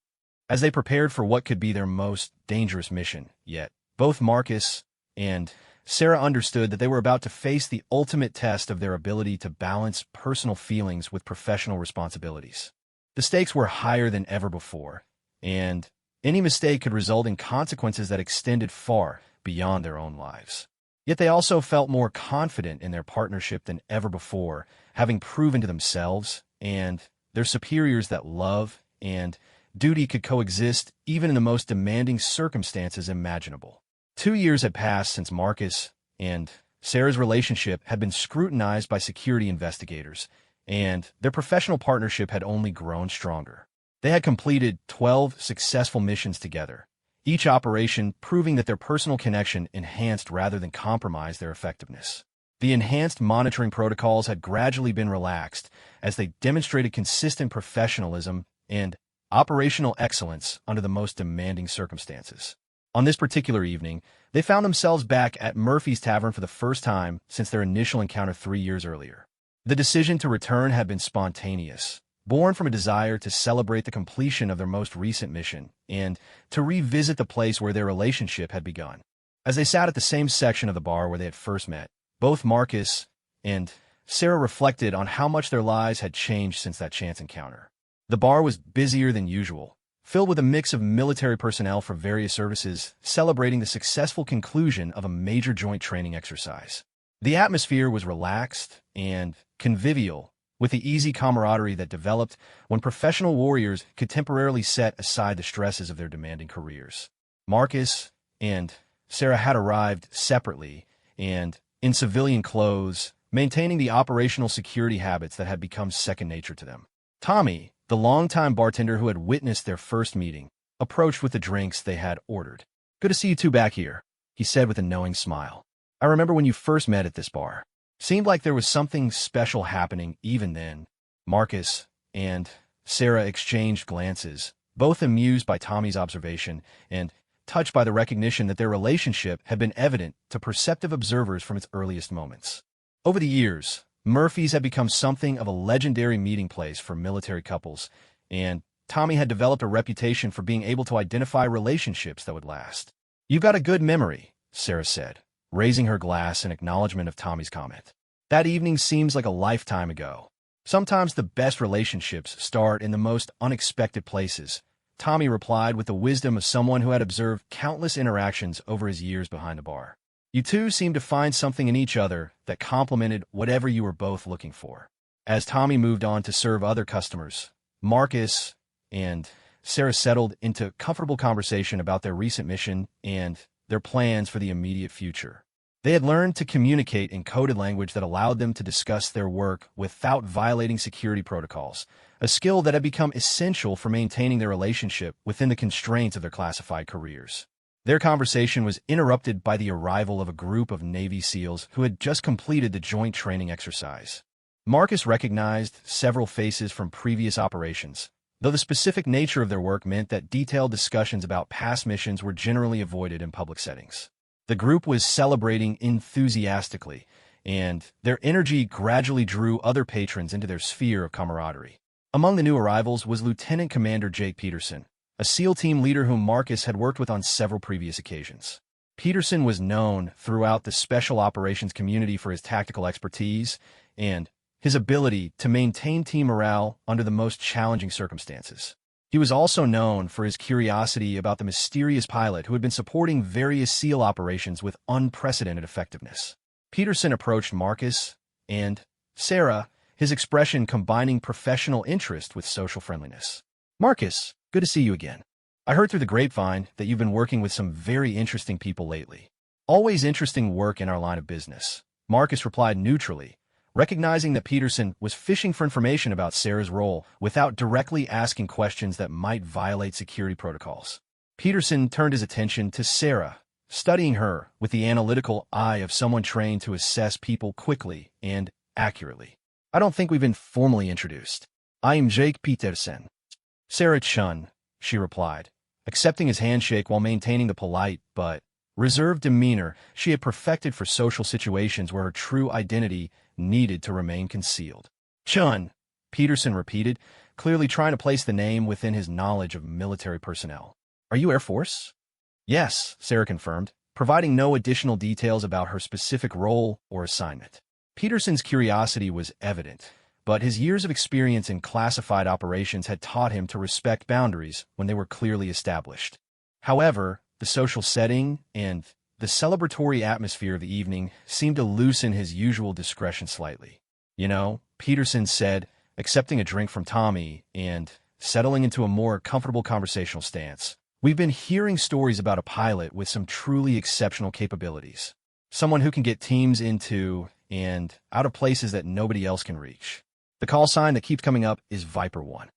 As they prepared for what could be their most dangerous mission yet, both Marcus and Sarah understood that they were about to face the ultimate test of their ability to balance personal feelings with professional responsibilities. The stakes were higher than ever before, and any mistake could result in consequences that extended far beyond their own lives. Yet they also felt more confident in their partnership than ever before, having proven to themselves and their superiors that love and duty could coexist even in the most demanding circumstances imaginable. 2 years had passed since Marcus and Sarah's relationship had been scrutinized by security investigators, and their professional partnership had only grown stronger. They had completed 12 successful missions together, each operation proving that their personal connection enhanced rather than compromised their effectiveness. The enhanced monitoring protocols had gradually been relaxed as they demonstrated consistent professionalism and operational excellence under the most demanding circumstances. On this particular evening, they found themselves back at Murphy's Tavern for the first time since their initial encounter 3 years earlier. The decision to return had been spontaneous, born from a desire to celebrate the completion of their most recent mission and to revisit the place where their relationship had begun. As they sat at the same section of the bar where they had first met, both Marcus and Sarah reflected on how much their lives had changed since that chance encounter. The bar was busier than usual, filled with a mix of military personnel from various services celebrating the successful conclusion of a major joint training exercise. The atmosphere was relaxed and convivial, with the easy camaraderie that developed when professional warriors could temporarily set aside the stresses of their demanding careers. Marcus and Sarah had arrived separately and in civilian clothes, maintaining the operational security habits that had become second nature to them. Tommy, the longtime bartender who had witnessed their first meeting, approached with the drinks they had ordered. "Good to see you two back here," he said with a knowing smile. "I remember when you first met at this bar. Seemed like there was something special happening even then." Marcus and Sarah exchanged glances, both amused by Tommy's observation and touched by the recognition that their relationship had been evident to perceptive observers from its earliest moments. Over the years, Murphy's had become something of a legendary meeting place for military couples, and Tommy had developed a reputation for being able to identify relationships that would last. "You've got a good memory," Sarah said, raising her glass in acknowledgement of Tommy's comment. "That evening seems like a lifetime ago." "Sometimes the best relationships start in the most unexpected places," Tommy replied with the wisdom of someone who had observed countless interactions over his years behind the bar. "You two seemed to find something in each other that complemented whatever you were both looking for." As Tommy moved on to serve other customers, Marcus and Sarah settled into comfortable conversation about their recent mission and their plans for the immediate future. They had learned to communicate in coded language that allowed them to discuss their work without violating security protocols, a skill that had become essential for maintaining their relationship within the constraints of their classified careers. Their conversation was interrupted by the arrival of a group of Navy SEALs who had just completed the joint training exercise. Marcus recognized several faces from previous operations, though the specific nature of their work meant that detailed discussions about past missions were generally avoided in public settings. The group was celebrating enthusiastically, and their energy gradually drew other patrons into their sphere of camaraderie. Among the new arrivals was Lieutenant Commander Jake Peterson, a SEAL team leader whom Marcus had worked with on several previous occasions. Peterson was known throughout the special operations community for his tactical expertise and his ability to maintain team morale under the most challenging circumstances. He was also known for his curiosity about the mysterious pilot who had been supporting various SEAL operations with unprecedented effectiveness. Peterson approached Marcus and Sarah, his expression combining professional interest with social friendliness. "Marcus, good to see you again. I heard through the grapevine that you've been working with some very interesting people lately." "Always interesting work in our line of business," Marcus replied neutrally, recognizing that Peterson was fishing for information about Sarah's role without directly asking questions that might violate security protocols. Peterson turned his attention to Sarah, studying her with the analytical eye of someone trained to assess people quickly and accurately. "I don't think we've been formally introduced. I am Jake Peterson." "Sarah Chun," she replied, accepting his handshake while maintaining the polite but reserved demeanor she had perfected for social situations where her true identity needed to remain concealed. "Chun," Peterson repeated, clearly trying to place the name within his knowledge of military personnel. "Are you Air Force?" "Yes," Sarah confirmed, providing no additional details about her specific role or assignment. Peterson's curiosity was evident, but his years of experience in classified operations had taught him to respect boundaries when they were clearly established. However, the social setting and the celebratory atmosphere of the evening seemed to loosen his usual discretion slightly. "You know," Peterson said, accepting a drink from Tommy and settling into a more comfortable conversational stance, "we've been hearing stories about a pilot with some truly exceptional capabilities. Someone who can get teams into and out of places that nobody else can reach. The call sign that keeps coming up is Viper 1.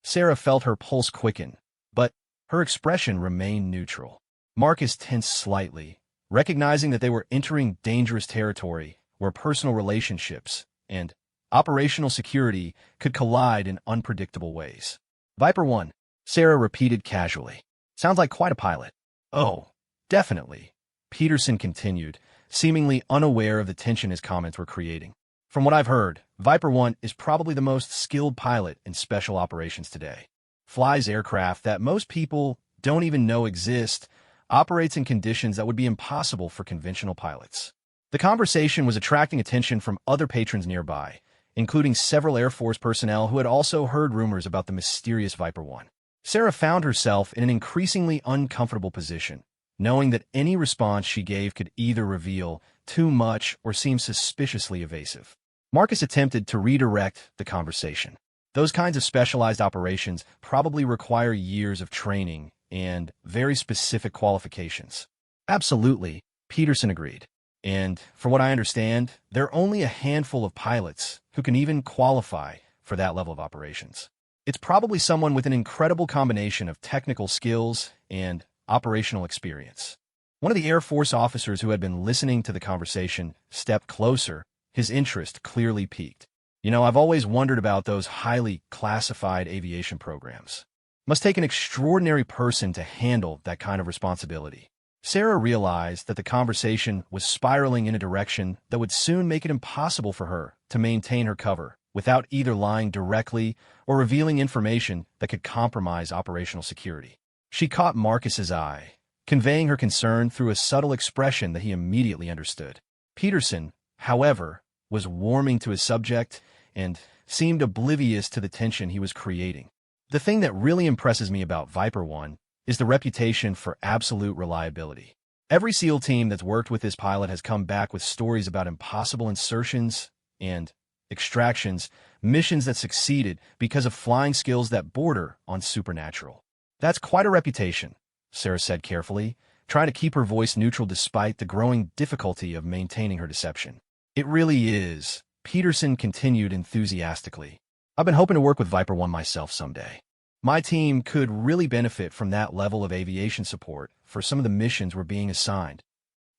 Sarah felt her pulse quicken, but her expression remained neutral. Marcus tensed slightly, recognizing that they were entering dangerous territory where personal relationships and operational security could collide in unpredictable ways. "Viper 1, Sarah repeated casually. "Sounds like quite a pilot." "Oh, definitely," Peterson continued, seemingly unaware of the tension his comments were creating. "From what I've heard, Viper 1 is probably the most skilled pilot in special operations today. Flies aircraft that most people don't even know exist, operates in conditions that would be impossible for conventional pilots." The conversation was attracting attention from other patrons nearby, including several Air Force personnel who had also heard rumors about the mysterious Viper 1. Sarah found herself in an increasingly uncomfortable position, knowing that any response she gave could either reveal too much or seem suspiciously evasive. Marcus attempted to redirect the conversation. "Those kinds of specialized operations probably require years of training and very specific qualifications." "Absolutely," Peterson agreed. "And from what I understand, there are only a handful of pilots who can even qualify for that level of operations. It's probably someone with an incredible combination of technical skills and operational experience." One of the Air Force officers who had been listening to the conversation stepped closer, his interest clearly piqued. "You know, I've always wondered about those highly classified aviation programs. Must take an extraordinary person to handle that kind of responsibility." Sarah realized that the conversation was spiraling in a direction that would soon make it impossible for her to maintain her cover without either lying directly or revealing information that could compromise operational security. She caught Marcus's eye, conveying her concern through a subtle expression that he immediately understood. Peterson, however, was warming to his subject and seemed oblivious to the tension he was creating. "The thing that really impresses me about Viper 1 is the reputation for absolute reliability. Every SEAL team that's worked with this pilot has come back with stories about impossible insertions and extractions, missions that succeeded because of flying skills that border on supernatural." "That's quite a reputation," Sarah said carefully, trying to keep her voice neutral despite the growing difficulty of maintaining her deception. "It really is," Peterson continued enthusiastically. "I've been hoping to work with Viper 1 myself someday. My team could really benefit from that level of aviation support for some of the missions we're being assigned."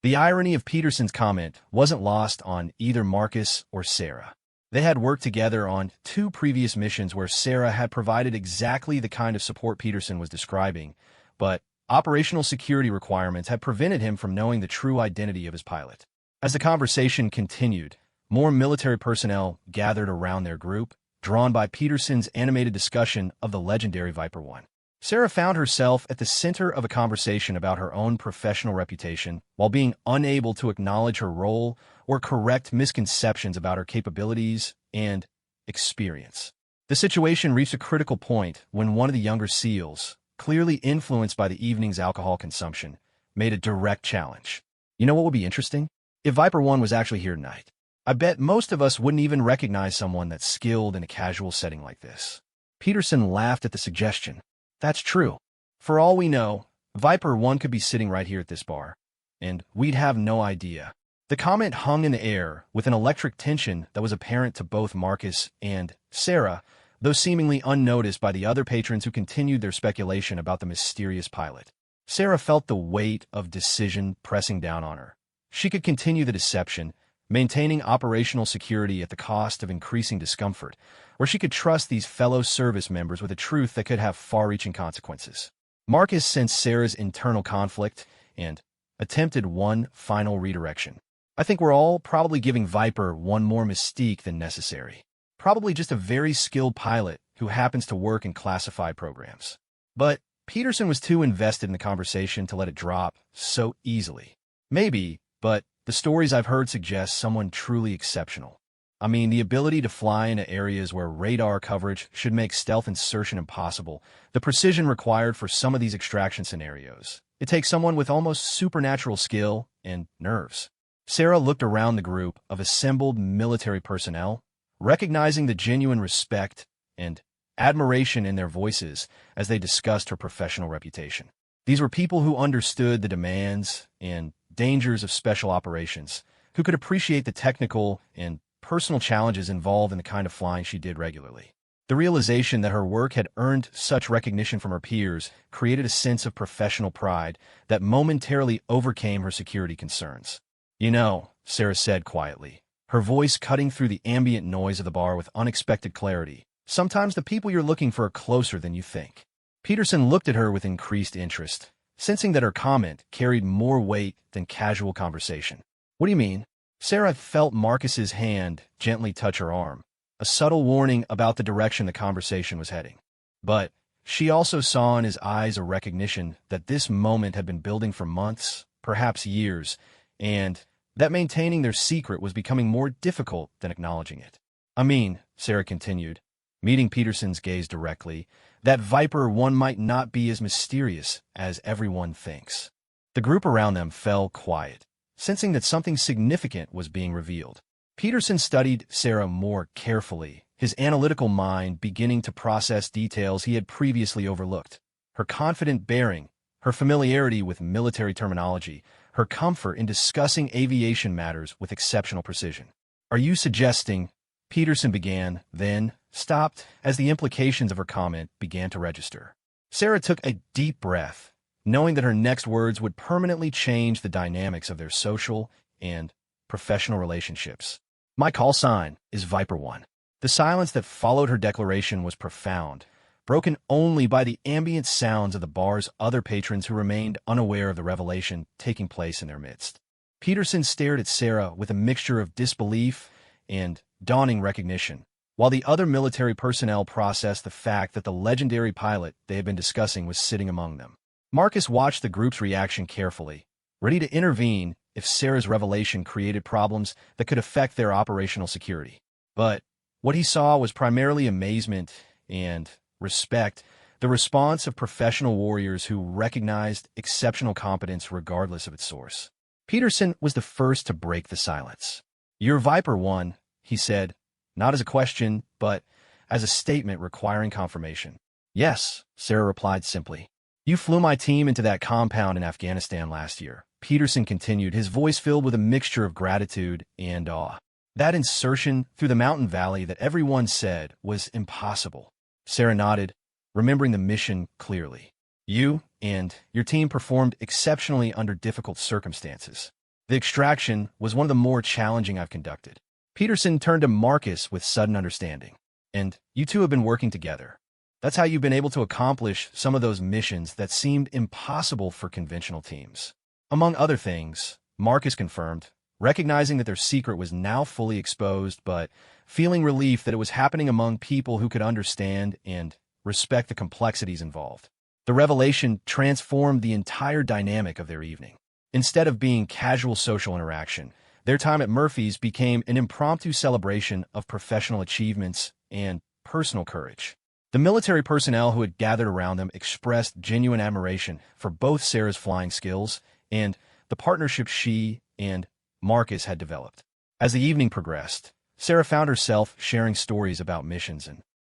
The irony of Peterson's comment wasn't lost on either Marcus or Sarah. They had worked together on 2 previous missions where Sarah had provided exactly the kind of support Peterson was describing, but operational security requirements had prevented him from knowing the true identity of his pilot. As the conversation continued, more military personnel gathered around their group, drawn by Peterson's animated discussion of the legendary Viper 1. Sarah found herself at the center of a conversation about her own professional reputation while being unable to acknowledge her role or correct misconceptions about her capabilities and experience. The situation reached a critical point when one of the younger SEALs, clearly influenced by the evening's alcohol consumption, made a direct challenge. You know what would be interesting? If Viper 1 was actually here tonight. I bet most of us wouldn't even recognize someone that's skilled in a casual setting like this. Peterson laughed at the suggestion. That's true. For all we know, Viper 1 could be sitting right here at this bar, and we'd have no idea. The comment hung in the air with an electric tension that was apparent to both Marcus and Sarah, though seemingly unnoticed by the other patrons who continued their speculation about the mysterious pilot. Sarah felt the weight of decision pressing down on her. She could continue the deception, maintaining operational security at the cost of increasing discomfort, or she could trust these fellow service members with a truth that could have far-reaching consequences. Marcus sensed Sarah's internal conflict and attempted one final redirection. I think we're all probably giving Viper 1 more mystique than necessary. Probably just a very skilled pilot who happens to work in classified programs. But Peterson was too invested in the conversation to let it drop so easily. Maybe, but the stories I've heard suggest someone truly exceptional. I mean, the ability to fly into areas where radar coverage should make stealth insertion impossible, the precision required for some of these extraction scenarios. It takes someone with almost supernatural skill and nerves. Sarah looked around the group of assembled military personnel, recognizing the genuine respect and admiration in their voices as they discussed her professional reputation. These were people who understood the demands and dangers of special operations, who could appreciate the technical and personal challenges involved in the kind of flying she did regularly. The realization that her work had earned such recognition from her peers created a sense of professional pride that momentarily overcame her security concerns. You know, Sarah said quietly, her voice cutting through the ambient noise of the bar with unexpected clarity. Sometimes the people you're looking for are closer than you think. Peterson looked at her with increased interest, sensing that her comment carried more weight than casual conversation. What do you mean? Sarah felt Marcus's hand gently touch her arm, a subtle warning about the direction the conversation was heading. But she also saw in his eyes a recognition that this moment had been building for months, perhaps years, and that maintaining their secret was becoming more difficult than acknowledging it. I mean, Sarah continued, meeting Peterson's gaze directly, that Viper 1 might not be as mysterious as everyone thinks. The group around them fell quiet, sensing that something significant was being revealed. Peterson studied Sarah more carefully, his analytical mind beginning to process details he had previously overlooked. Her confident bearing, her familiarity with military terminology, her comfort in discussing aviation matters with exceptional precision. Are you suggesting? Peterson began, then stopped as the implications of her comment began to register. Sarah took a deep breath, knowing that her next words would permanently change the dynamics of their social and professional relationships. My call sign is Viper 1. The silence that followed her declaration was profound, broken only by the ambient sounds of the bar's other patrons who remained unaware of the revelation taking place in their midst. Peterson stared at Sarah with a mixture of disbelief and dawning recognition, while the other military personnel processed the fact that the legendary pilot they had been discussing was sitting among them. Marcus watched the group's reaction carefully, ready to intervene if Sarah's revelation created problems that could affect their operational security. But what he saw was primarily amazement and respect, the response of professional warriors who recognized exceptional competence regardless of its source. Peterson was the first to break the silence. "You're Viper 1, he said, not as a question, but as a statement requiring confirmation. "Yes," Sarah replied simply. "You flew my team into that compound in Afghanistan last year," Peterson continued, his voice filled with a mixture of gratitude and awe. "That insertion through the mountain valley that everyone said was impossible." Sarah nodded, remembering the mission clearly. "You and your team performed exceptionally under difficult circumstances. The extraction was one of the more challenging I've conducted. Peterson turned to Marcus with sudden understanding. "And you two have been working together. That's how you've been able to accomplish some of those missions that seemed impossible for conventional teams." Among other things, Marcus confirmed, recognizing that their secret was now fully exposed, but feeling relief that it was happening among people who could understand and respect the complexities involved. The revelation transformed the entire dynamic of their evening. Instead of being casual social interaction, their time at Murphy's became an impromptu celebration of professional achievements and personal courage. The military personnel who had gathered around them expressed genuine admiration for both Sarah's flying skills and the partnership she and Marcus had developed. As the evening progressed, Sarah found herself sharing stories about missions and